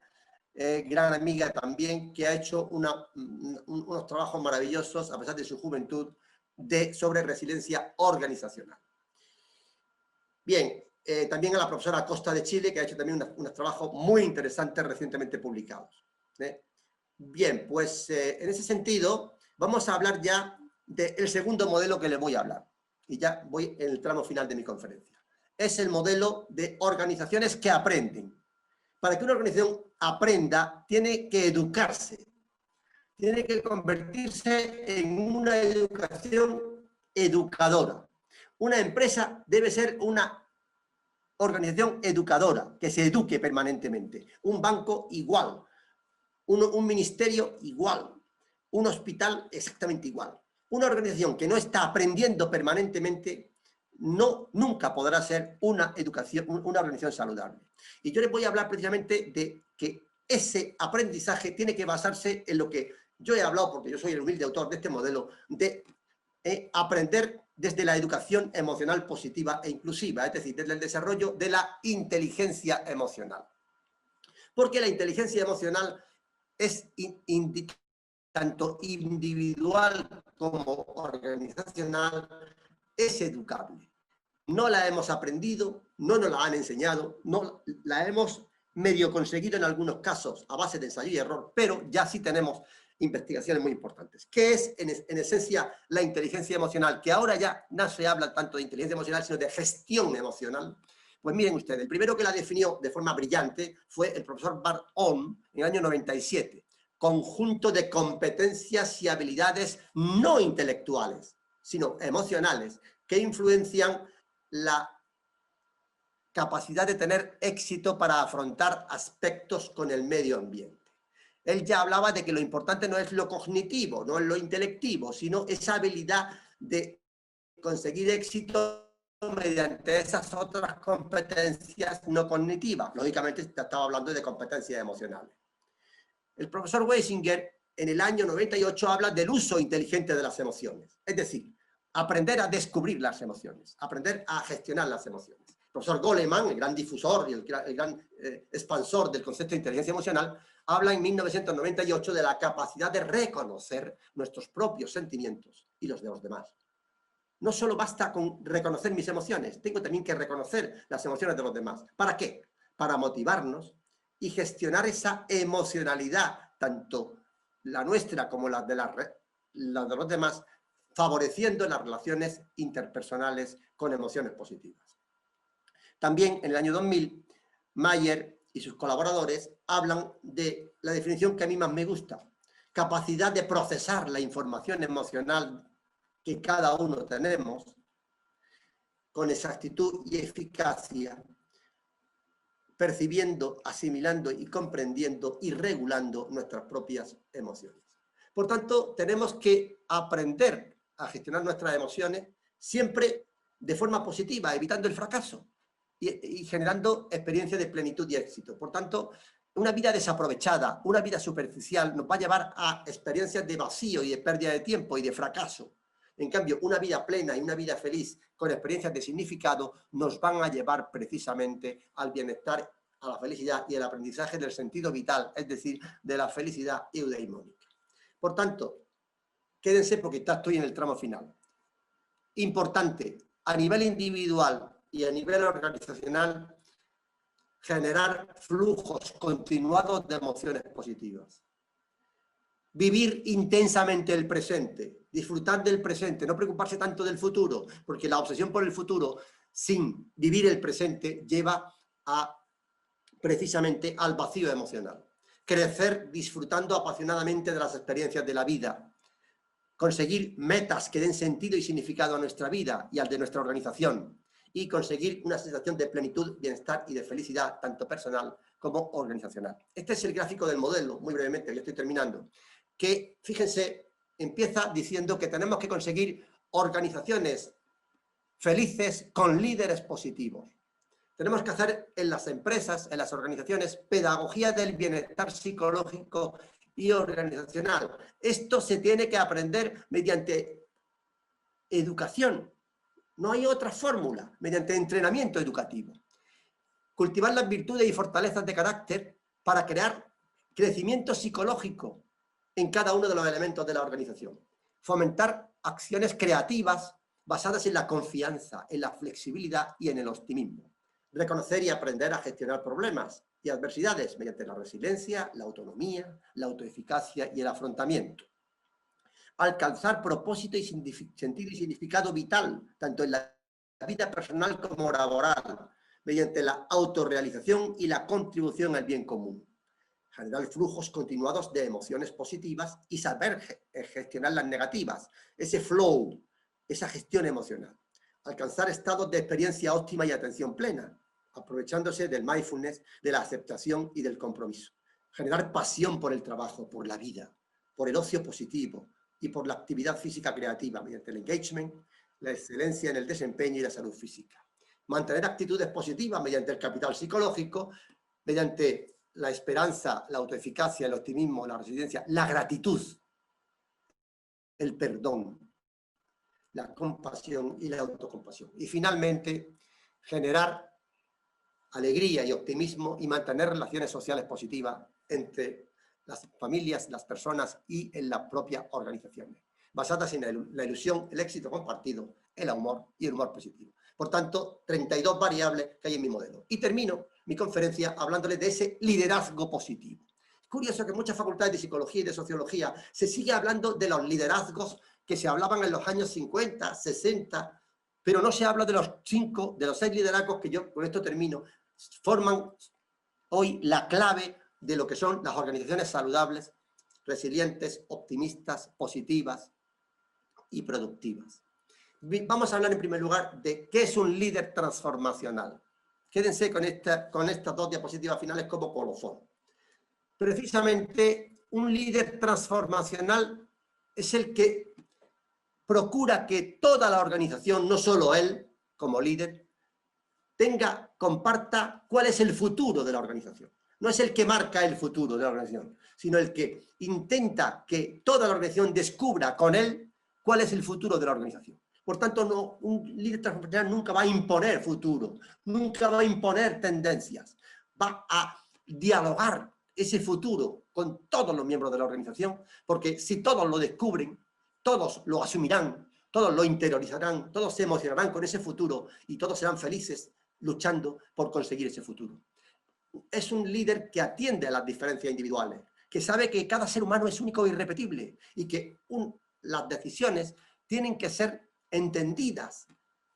S2: gran amiga también, que ha hecho unos trabajos maravillosos, a pesar de su juventud, sobre resiliencia organizacional. Bien, también a la profesora Costa de Chile, que ha hecho también unos trabajos muy interesantes recientemente publicados. Bien, pues en ese sentido, vamos a hablar ya del segundo modelo que les voy a hablar. Y ya voy en el tramo final de mi conferencia. Es el modelo de organizaciones que aprenden. Para que una organización aprenda, tiene que educarse. Tiene que convertirse en una educación educadora. Una empresa debe ser una organización educadora, que se eduque permanentemente. Un banco igual. Un ministerio igual. Un hospital exactamente igual. Una organización que no está aprendiendo permanentemente nunca podrá ser una organización saludable. Y yo les voy a hablar precisamente de que ese aprendizaje tiene que basarse en lo que yo he hablado, porque yo soy el humilde autor de este modelo, de aprender desde la educación emocional positiva e inclusiva, es decir, desde el desarrollo de la inteligencia emocional. Porque la inteligencia emocional es tanto individual como organizacional, es educable. No la hemos aprendido, no nos la han enseñado, no la hemos medio conseguido en algunos casos a base de ensayo y error, pero ya sí tenemos investigaciones muy importantes. ¿Qué es en esencia la inteligencia emocional? Que ahora ya no se habla tanto de inteligencia emocional, sino de gestión emocional. Pues miren ustedes, el primero que la definió de forma brillante fue el profesor Bart Ohm en el año 97. Conjunto de competencias y habilidades no intelectuales, sino emocionales, que influencian la capacidad de tener éxito para afrontar aspectos con el medio ambiente. Él ya hablaba de que lo importante no es lo cognitivo, no es lo intelectivo, sino esa habilidad de conseguir éxito mediante esas otras competencias no cognitivas. Lógicamente, estaba hablando de competencias emocionales. El profesor Weisinger, en el año 98, habla del uso inteligente de las emociones. Es decir, aprender a descubrir las emociones, aprender a gestionar las emociones. El profesor Goleman, el gran difusor y el gran expansor del concepto de inteligencia emocional, habla en 1998 de la capacidad de reconocer nuestros propios sentimientos y los de los demás. No solo basta con reconocer mis emociones, tengo también que reconocer las emociones de los demás. ¿Para qué? Para motivarnos y gestionar esa emocionalidad, tanto la nuestra como la de los demás, favoreciendo las relaciones interpersonales con emociones positivas. También en el año 2000, Mayer y sus colaboradores hablan de la definición que a mí más me gusta: capacidad de procesar la información emocional que cada uno tenemos con exactitud y eficacia, percibiendo, asimilando y comprendiendo y regulando nuestras propias emociones. Por tanto, tenemos que aprender a gestionar nuestras emociones siempre de forma positiva, evitando el fracaso y generando experiencias de plenitud y éxito. Por tanto, una vida desaprovechada, una vida superficial, nos va a llevar a experiencias de vacío y de pérdida de tiempo y de fracaso. En cambio, una vida plena y una vida feliz con experiencias de significado nos van a llevar precisamente al bienestar, a la felicidad y el aprendizaje del sentido vital, es decir, de la felicidad eudaimónica. Por tanto, quédense porque ya estoy en el tramo final. Importante, a nivel individual y a nivel organizacional, generar flujos continuados de emociones positivas. Vivir intensamente el presente, disfrutar del presente, no preocuparse tanto del futuro, porque la obsesión por el futuro sin vivir el presente lleva precisamente al vacío emocional. Crecer disfrutando apasionadamente de las experiencias de la vida, conseguir metas que den sentido y significado a nuestra vida y al de nuestra organización, y conseguir una sensación de plenitud, bienestar y de felicidad, tanto personal como organizacional. Este es el gráfico del modelo, muy brevemente, ya estoy terminando, que, fíjense, empieza diciendo que tenemos que conseguir organizaciones felices con líderes positivos. Tenemos que hacer en las empresas, en las organizaciones, pedagogía del bienestar psicológico y organizacional. Esto se tiene que aprender mediante educación. No hay otra fórmula, mediante entrenamiento educativo. Cultivar las virtudes y fortalezas de carácter para crear crecimiento psicológico en cada uno de los elementos de la organización. Fomentar acciones creativas basadas en la confianza, en la flexibilidad y en el optimismo. Reconocer y aprender a gestionar problemas y adversidades mediante la resiliencia, la autonomía, la autoeficacia y el afrontamiento. Alcanzar propósito y sentido y significado vital, tanto en la vida personal como laboral, mediante la autorrealización y la contribución al bien común. Generar flujos continuados de emociones positivas y saber gestionar las negativas, ese flow, esa gestión emocional. Alcanzar estados de experiencia óptima y atención plena, aprovechándose del mindfulness, de la aceptación y del compromiso. Generar pasión por el trabajo, por la vida, por el ocio positivo y por la actividad física creativa, mediante el engagement, la excelencia en el desempeño y la salud física. Mantener actitudes positivas mediante el capital psicológico, mediante la esperanza, la autoeficacia, el optimismo, la resiliencia, la gratitud, el perdón, la compasión y la autocompasión. Y finalmente, generar alegría y optimismo y mantener relaciones sociales positivas entre las familias, las personas y en las propias organizaciones, basadas en la ilusión, el éxito compartido, el humor y el humor positivo. Por tanto, 32 variables que hay en mi modelo. Y termino mi conferencia hablándoles de ese liderazgo positivo. Es curioso que en muchas facultades de psicología y de sociología se sigue hablando de los liderazgos que se hablaban en los años 50, 60, pero no se habla de los 6 liderazgos que yo, con esto termino, forman hoy la clave de lo que son las organizaciones saludables, resilientes, optimistas, positivas y productivas. Vamos a hablar en primer lugar de qué es un líder transformacional. Quédense con estas 2 diapositivas finales como colofón. Precisamente, un líder transformacional es el que procura que toda la organización, no solo él como líder, comparta cuál es el futuro de la organización. No es el que marca el futuro de la organización, sino el que intenta que toda la organización descubra con él cuál es el futuro de la organización. Por tanto, un líder transformacional nunca va a imponer futuro, nunca va a imponer tendencias, va a dialogar ese futuro con todos los miembros de la organización, porque si todos lo descubren, todos lo asumirán, todos lo interiorizarán, todos se emocionarán con ese futuro y todos serán felices luchando por conseguir ese futuro. Es un líder que atiende a las diferencias individuales, que sabe que cada ser humano es único e irrepetible y que las decisiones tienen que ser entendidas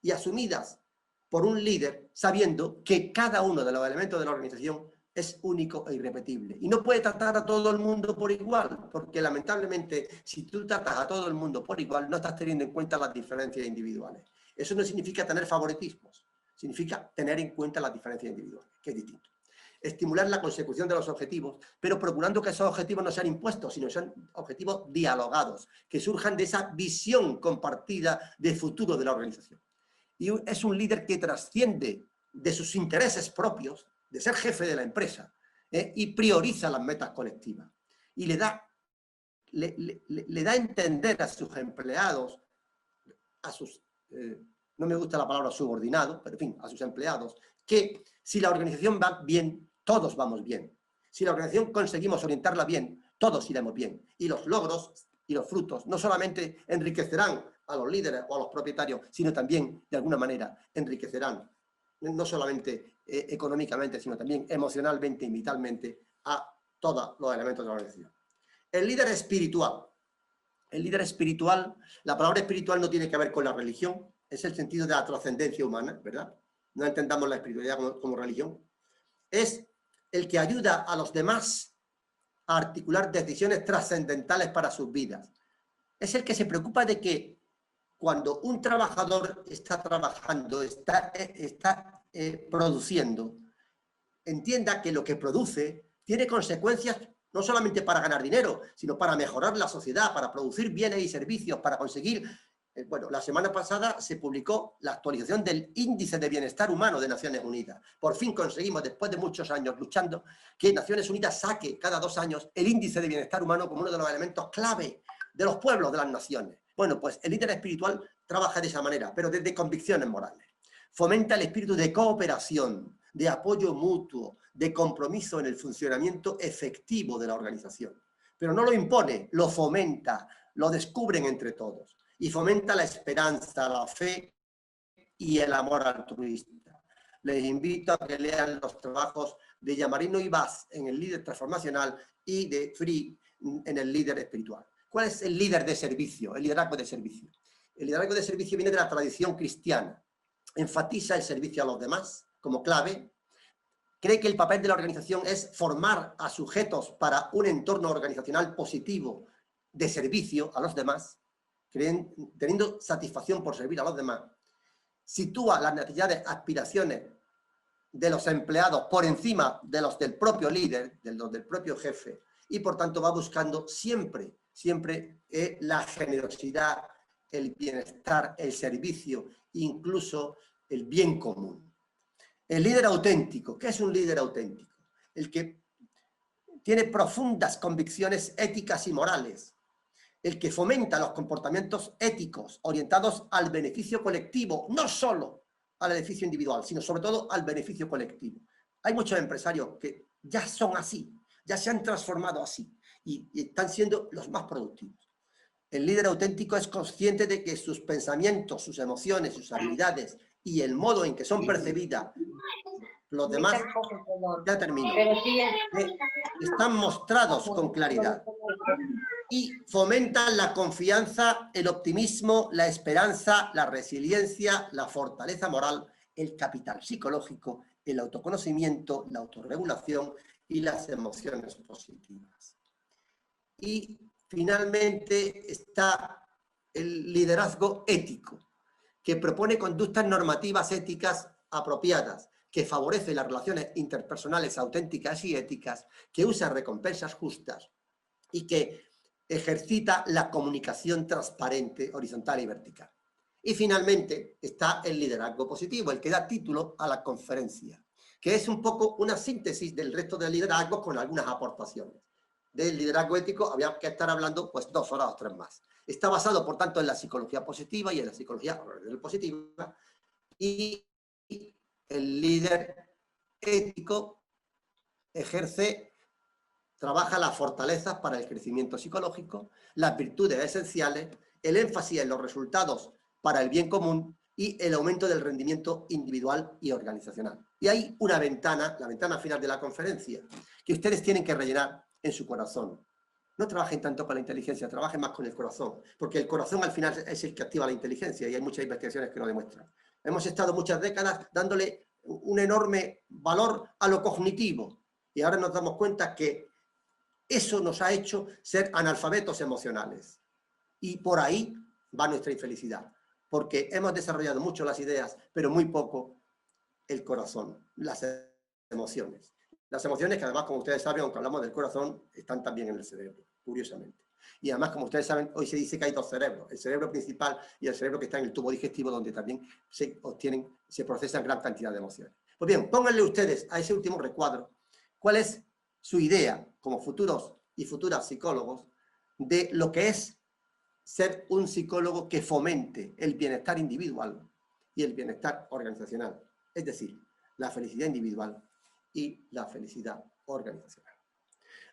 S2: y asumidas por un líder sabiendo que cada uno de los elementos de la organización es único e irrepetible. Y no puede tratar a todo el mundo por igual, porque lamentablemente si tú tratas a todo el mundo por igual no estás teniendo en cuenta las diferencias individuales. Eso no significa tener favoritismos, significa tener en cuenta las diferencias individuales, que es distinto. Estimular la consecución de los objetivos, pero procurando que esos objetivos no sean impuestos, sino sean objetivos dialogados, que surjan de esa visión compartida de futuro de la organización. Y es un líder que trasciende de sus intereses propios, de ser jefe de la empresa, y prioriza las metas colectivas. Y le da a entender a sus empleados, no me gusta la palabra subordinados, pero en fin, a sus empleados, que si la organización va bien, todos vamos bien. Si la organización conseguimos orientarla bien, todos iremos bien. Y los logros y los frutos no solamente enriquecerán a los líderes o a los propietarios, sino también, de alguna manera, enriquecerán no solamente económicamente, sino también emocionalmente y vitalmente a todos los elementos de la organización. El líder espiritual. El líder espiritual, la palabra espiritual no tiene que ver con la religión, es el sentido de la trascendencia humana, ¿verdad? No entendamos la espiritualidad como religión. Es el que ayuda a los demás a articular decisiones trascendentales para sus vidas. Es el que se preocupa de que cuando un trabajador está trabajando, está produciendo, entienda que lo que produce tiene consecuencias no solamente para ganar dinero, sino para mejorar la sociedad, para producir bienes y servicios, para conseguir... Bueno, la semana pasada se publicó la actualización del Índice de Bienestar Humano de Naciones Unidas. Por fin conseguimos, después de muchos años luchando, que Naciones Unidas saque cada 2 años el Índice de Bienestar Humano como uno de los elementos clave de los pueblos de las naciones. Bueno, pues el líder espiritual trabaja de esa manera, pero desde convicciones morales. Fomenta el espíritu de cooperación, de apoyo mutuo, de compromiso en el funcionamiento efectivo de la organización. Pero no lo impone, lo fomenta, lo descubren entre todos. Y fomenta la esperanza, la fe y el amor altruista. Les invito a que lean los trabajos de Yamarino y Vaz en el líder transformacional y de Free en el líder espiritual. ¿Cuál es el líder de servicio? El liderazgo de servicio. El liderazgo de servicio viene de la tradición cristiana. Enfatiza el servicio a los demás como clave. Cree que el papel de la organización es formar a sujetos para un entorno organizacional positivo de servicio a los demás, teniendo satisfacción por servir a los demás. Sitúa las necesidades, aspiraciones de los empleados por encima de los del propio líder, de los del propio jefe, y por tanto va buscando siempre la generosidad, el bienestar, el servicio, incluso el bien común. El líder auténtico. ¿Qué es un líder auténtico? El que tiene profundas convicciones éticas y morales. El que fomenta los comportamientos éticos orientados al beneficio colectivo, no solo al beneficio individual, sino sobre todo al beneficio colectivo. Hay muchos empresarios que ya son así, ya se han transformado así y están siendo los más productivos. El líder auténtico es consciente de que sus pensamientos, sus emociones, sus habilidades y el modo en que son percibidas los demás, ya termino, están mostrados con claridad y fomentan la confianza, el optimismo, la esperanza, la resiliencia, la fortaleza moral, el capital psicológico, el autoconocimiento, la autorregulación y las emociones positivas. Y finalmente está el liderazgo ético, que propone conductas normativas éticas apropiadas, que favorece las relaciones interpersonales auténticas y éticas, que usa recompensas justas y que ejercita la comunicación transparente, horizontal y vertical. Y finalmente está el liderazgo positivo, el que da título a la conferencia, que es un poco una síntesis del resto del liderazgo con algunas aportaciones. Del liderazgo ético había que estar hablando pues 2 horas o 3 más. Está basado, por tanto, en la psicología positiva y en la psicología positiva, y el líder ético trabaja las fortalezas para el crecimiento psicológico, las virtudes esenciales, el énfasis en los resultados para el bien común y el aumento del rendimiento individual y organizacional. Y hay una ventana, la ventana final de la conferencia, que ustedes tienen que rellenar en su corazón. No trabajen tanto con la inteligencia, trabajen más con el corazón, porque el corazón al final es el que activa la inteligencia y hay muchas investigaciones que lo demuestran. Hemos estado muchas décadas dándole un enorme valor a lo cognitivo y ahora nos damos cuenta que eso nos ha hecho ser analfabetos emocionales. Y por ahí va nuestra infelicidad, porque hemos desarrollado mucho las ideas, pero muy poco el corazón, las emociones. Las emociones que además, como ustedes saben, aunque hablamos del corazón, están también en el cerebro, curiosamente. Y además, como ustedes saben, hoy se dice que hay 2 cerebros, el cerebro principal y el cerebro que está en el tubo digestivo, donde también se procesan gran cantidad de emociones. Pues bien, pónganle ustedes a ese último recuadro cuál es su idea, como futuros y futuras psicólogos, de lo que es ser un psicólogo que fomente el bienestar individual y el bienestar organizacional. Es decir, la felicidad individual y la felicidad organizacional.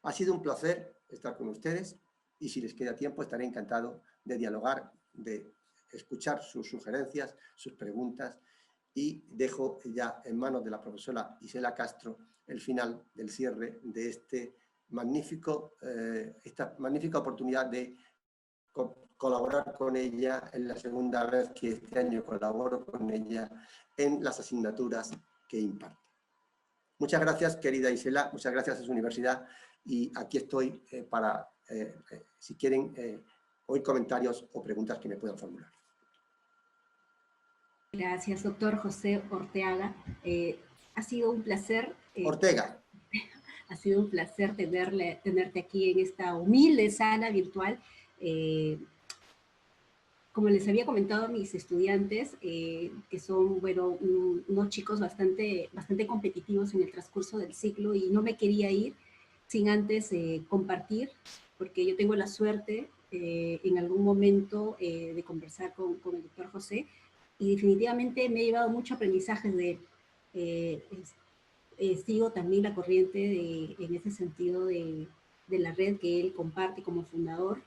S2: Ha sido un placer estar con ustedes y si les queda tiempo estaré encantado de dialogar, de escuchar sus sugerencias, sus preguntas y dejo ya en manos de la profesora Isela Castro el final del cierre de esta magnífica oportunidad de colaborar con ella en la segunda vez que este año colaboro con ella en las asignaturas que imparte. Muchas gracias, querida Isela, muchas gracias a su universidad y aquí estoy para, si quieren, oír comentarios o preguntas que me puedan formular.
S1: Gracias, doctor José Orteaga. Ha sido un placer.
S2: Ortega.
S1: Ha sido un placer tenerte aquí en esta humilde sala virtual. Como les había comentado a mis estudiantes, que son, bueno, unos chicos bastante competitivos en el transcurso del ciclo y no me quería ir sin antes compartir, porque yo tengo la suerte en algún momento de conversar con el doctor José y definitivamente me he llevado mucho aprendizaje de él. Sigo también la corriente en ese sentido de la red que él comparte como fundador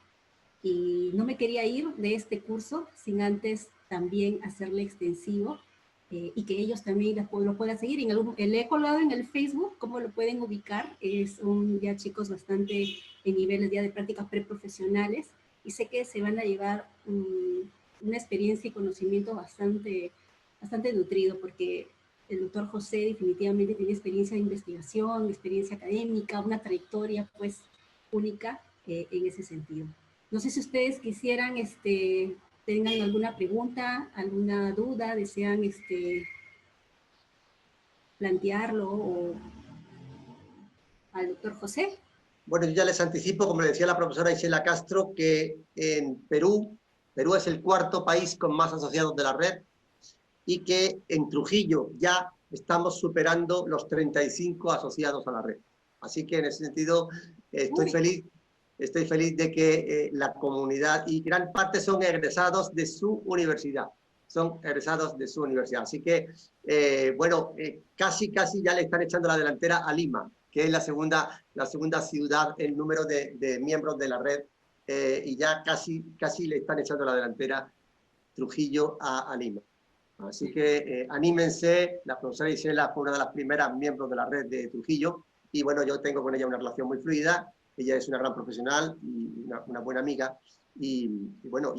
S1: y no me quería ir de este curso sin antes también hacerle extensivo y que ellos también lo puedan seguir. Le he colgado en el Facebook, cómo lo pueden ubicar, ya chicos bastante en niveles ya de prácticas preprofesionales y sé que se van a llevar una experiencia y conocimiento bastante nutrido porque el doctor José definitivamente tiene experiencia de investigación, experiencia académica, una trayectoria pues única en ese sentido. No sé si ustedes quisieran, tengan alguna pregunta, alguna duda, desean plantearlo al doctor José.
S2: Bueno, yo ya les anticipo, como le decía la profesora Isela Castro, que en Perú es el cuarto país con más asociados de la red y que en Trujillo ya estamos superando los 35 asociados a la red. Así que en ese sentido estoy feliz de que la comunidad, y gran parte son egresados de su universidad, Así que, bueno, casi ya le están echando la delantera a Lima, que es la segunda ciudad en número de miembros de la red, y ya casi le están echando la delantera Trujillo a Lima. Así que anímense, la profesora Isela fue una de las primeras miembros de la red de Trujillo y bueno, yo tengo con ella una relación muy fluida, ella es una gran profesional y una buena amiga bueno,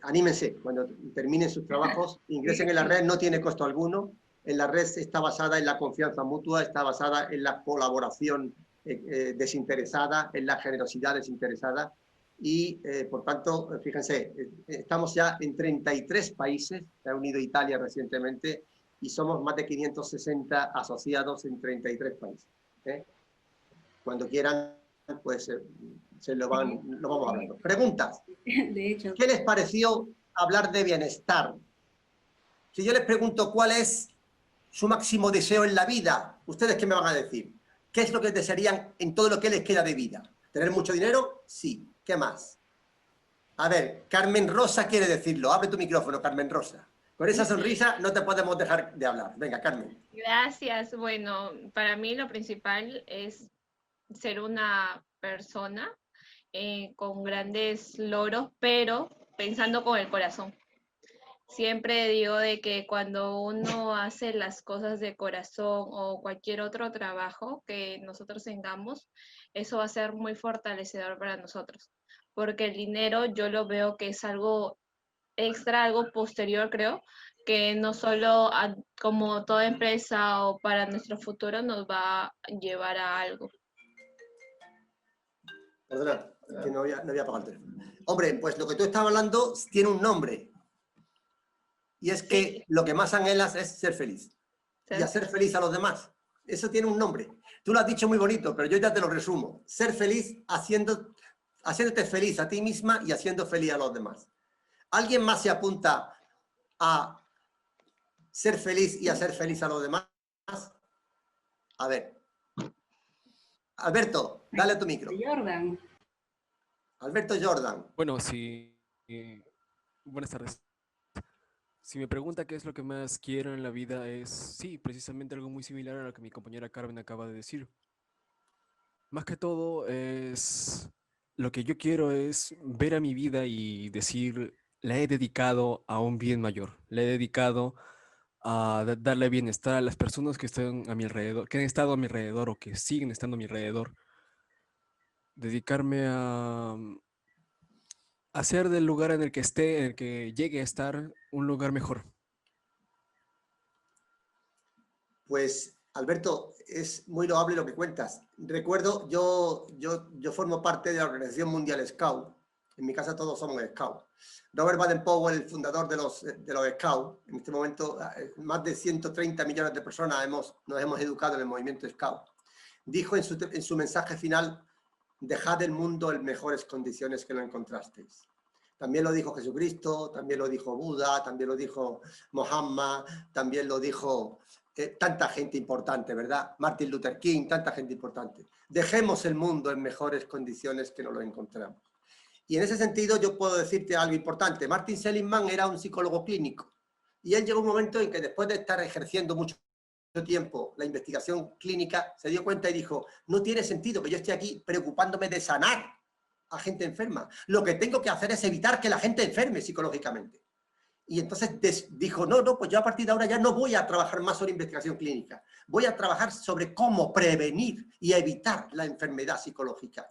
S2: anímense, cuando terminen sus trabajos, ingresen en la red, no tiene costo alguno, en la red está basada en la confianza mutua, está basada en la colaboración desinteresada, en la generosidad desinteresada y por tanto, fíjense, estamos ya en 33 países, se ha unido Italia recientemente y somos más de 560 asociados en 33 países. Cuando quieran, pues lo vamos hablando. Preguntas.
S1: De hecho.
S2: ¿Qué les pareció hablar de bienestar? Si yo les pregunto cuál es su máximo deseo en la vida, ¿ustedes qué me van a decir? ¿Qué es lo que desearían en todo lo que les queda de vida? ¿Tener mucho dinero? Sí. ¿Qué más? A ver, Carmen Rosa quiere decirlo. Abre tu micrófono, Carmen Rosa. Con esa sonrisa no te podemos dejar de hablar. Venga, Carmen.
S3: Gracias. Bueno, para mí lo principal es ser una persona con grandes logros, pero pensando con el corazón. Siempre digo de que cuando uno hace las cosas de corazón o cualquier otro trabajo que nosotros tengamos, eso va a ser muy fortalecedor para nosotros. Porque el dinero yo lo veo que es algo extra, algo posterior, creo, que no solo como toda empresa o para nuestro futuro nos va a llevar a algo.
S2: Perdona, que no había apagado el teléfono. Hombre, pues lo que tú estabas hablando tiene un nombre. Y es que sí, lo que más anhelas es ser feliz. ¿Sí? Y hacer feliz a los demás. Eso tiene un nombre. Tú lo has dicho muy bonito, pero yo ya te lo resumo. Ser feliz haciéndote feliz a ti misma y haciendo feliz a los demás. ¿Alguien más se apunta a ser feliz y hacer feliz a los demás? A ver. Alberto, dale a tu micro.
S1: Jordan.
S2: Alberto Jordan.
S4: Bueno, sí. Buenas tardes. Si me pregunta qué es lo que más quiero en la vida es, sí, precisamente algo muy similar a lo que mi compañera Carmen acaba de decir. Más que todo es lo que yo quiero es ver a mi vida y decir, la he dedicado a un bien mayor, la he dedicado a darle bienestar a las personas que están a mi alrededor, que han estado a mi alrededor o que siguen estando a mi alrededor, dedicarme a hacer del lugar en el que esté, en el que llegue a estar, un lugar mejor.
S2: Pues, Alberto, es muy loable lo que cuentas. Recuerdo, yo formo parte de la Organización Mundial Scout. En mi casa todos somos Scout. Robert Baden-Powell, el fundador de los Scouts, en este momento más de 130 millones de personas nos hemos educado en el movimiento Scout. Dijo en su mensaje final, dejad el mundo en mejores condiciones que lo encontrasteis. También lo dijo Jesucristo, también lo dijo Buda, también lo dijo Mohammed, también lo dijo tanta gente importante, ¿verdad? Martin Luther King, tanta gente importante. Dejemos el mundo en mejores condiciones que nos lo encontramos. Y en ese sentido yo puedo decirte algo importante. Martin Seligman era un psicólogo clínico y él llegó un momento en que después de estar ejerciendo mucho tiempo la investigación clínica, se dio cuenta y dijo, no tiene sentido que yo esté aquí preocupándome de sanar a gente enferma. Lo que tengo que hacer es evitar que la gente enferme psicológicamente. Y entonces dijo, no, pues yo a partir de ahora ya no voy a trabajar más sobre investigación clínica. Voy a trabajar sobre cómo prevenir y evitar la enfermedad psicológica.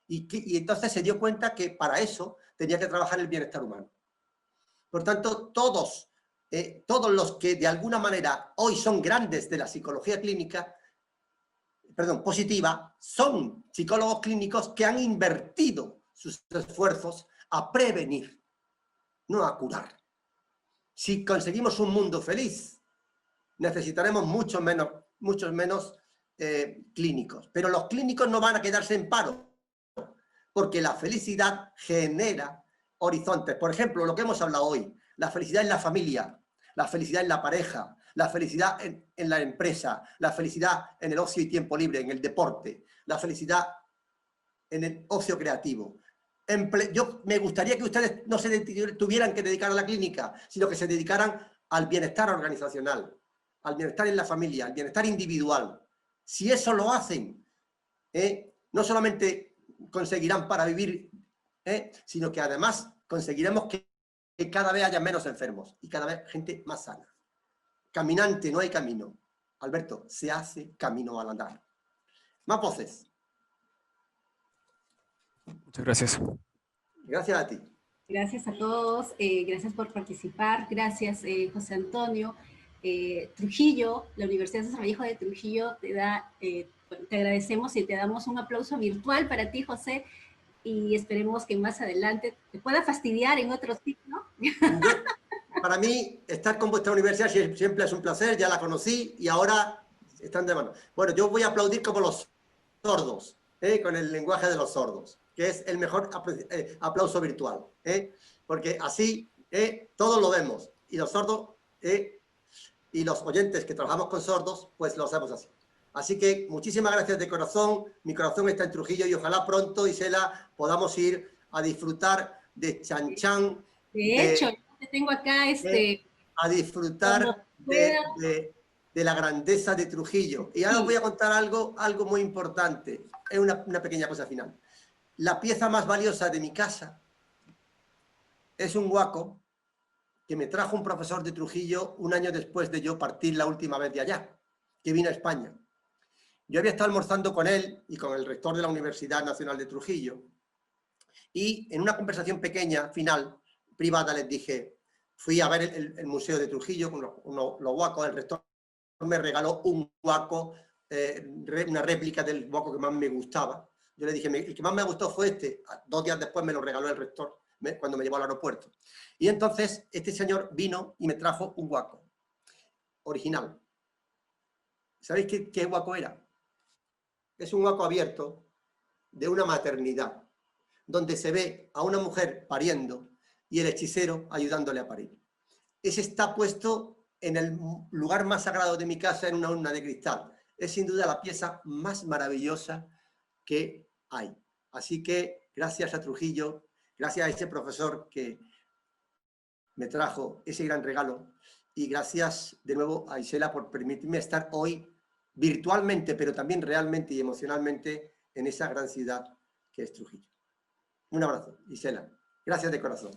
S2: Y entonces se dio cuenta que para eso tenía que trabajar el bienestar humano. Por tanto, todos los que de alguna manera hoy son grandes de la psicología clínica, positiva, son psicólogos clínicos que han invertido sus esfuerzos a prevenir, no a curar. Si conseguimos un mundo feliz, necesitaremos muchos menos clínicos. Pero los clínicos no van a quedarse en paro, porque la felicidad genera horizontes. Por ejemplo, lo que hemos hablado hoy, la felicidad en la familia, la felicidad en la pareja, la felicidad en la empresa, la felicidad en el ocio y tiempo libre, en el deporte, la felicidad en el ocio creativo. Yo me gustaría que ustedes no se tuvieran que dedicar a la clínica, sino que se dedicaran al bienestar organizacional, al bienestar en la familia, al bienestar individual. Si eso lo hacen, no solamente conseguirán para vivir, sino que además conseguiremos que cada vez haya menos enfermos y cada vez gente más sana. Caminante no hay camino. Alberto, se hace camino al andar. Más voces.
S4: Muchas gracias.
S2: Gracias a ti.
S1: Gracias a todos, gracias por participar, gracias José Antonio. Trujillo, la Universidad de San Vallejo de Trujillo te agradecemos y te damos un aplauso virtual para ti, José, y esperemos que más adelante te pueda fastidiar en otros sitios, ¿no?
S2: Para mí, estar con vuestra universidad siempre es un placer, ya la conocí y ahora están de mano. Bueno, yo voy a aplaudir como los sordos, con el lenguaje de los sordos, que es el mejor aplauso virtual, porque así todos lo vemos y los sordos y los oyentes que trabajamos con sordos, pues lo hacemos así. Así que muchísimas gracias de corazón, mi corazón está en Trujillo y ojalá pronto, Isela, podamos ir a disfrutar de Chan Chan.
S1: De hecho, yo te tengo acá
S2: a disfrutar de la grandeza de Trujillo. Y ahora os voy a contar algo muy importante. Es una pequeña cosa final. La pieza más valiosa de mi casa es un huaco que me trajo un profesor de Trujillo un año después de yo partir la última vez de allá, que vino a España. Yo había estado almorzando con él y con el rector de la Universidad Nacional de Trujillo y en una conversación pequeña, final, privada, les dije, fui a ver el Museo de Trujillo con los huacos, el rector me regaló un huaco, una réplica del huaco que más me gustaba. Yo le dije, el que más me gustó fue este. 2 días después me lo regaló el rector cuando me llevó al aeropuerto. Y entonces este señor vino y me trajo un huaco original. ¿Sabéis qué huaco era? Es un huaco abierto de una maternidad, donde se ve a una mujer pariendo y el hechicero ayudándole a parir. Ese está puesto en el lugar más sagrado de mi casa, en una urna de cristal. Es sin duda la pieza más maravillosa que hay. Así que gracias a Trujillo, gracias a ese profesor que me trajo ese gran regalo y gracias de nuevo a Isela por permitirme estar hoy virtualmente, pero también realmente y emocionalmente en esa gran ciudad que es Trujillo. Un abrazo, Gisela. Gracias de corazón.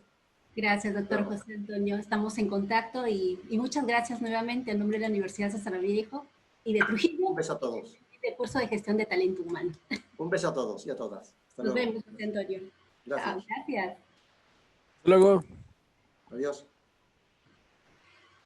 S1: Gracias, doctor José Antonio. Estamos en contacto y muchas gracias nuevamente en nombre de la Universidad César Vallejo y de Trujillo.
S2: Un beso a todos.
S1: Y del curso de gestión de talento humano.
S2: Un beso a todos y a todas. Hasta
S1: Nos
S2: luego.
S1: vemos, José Antonio.
S2: Gracias.
S1: Chao, gracias.
S4: Hasta luego.
S2: Adiós.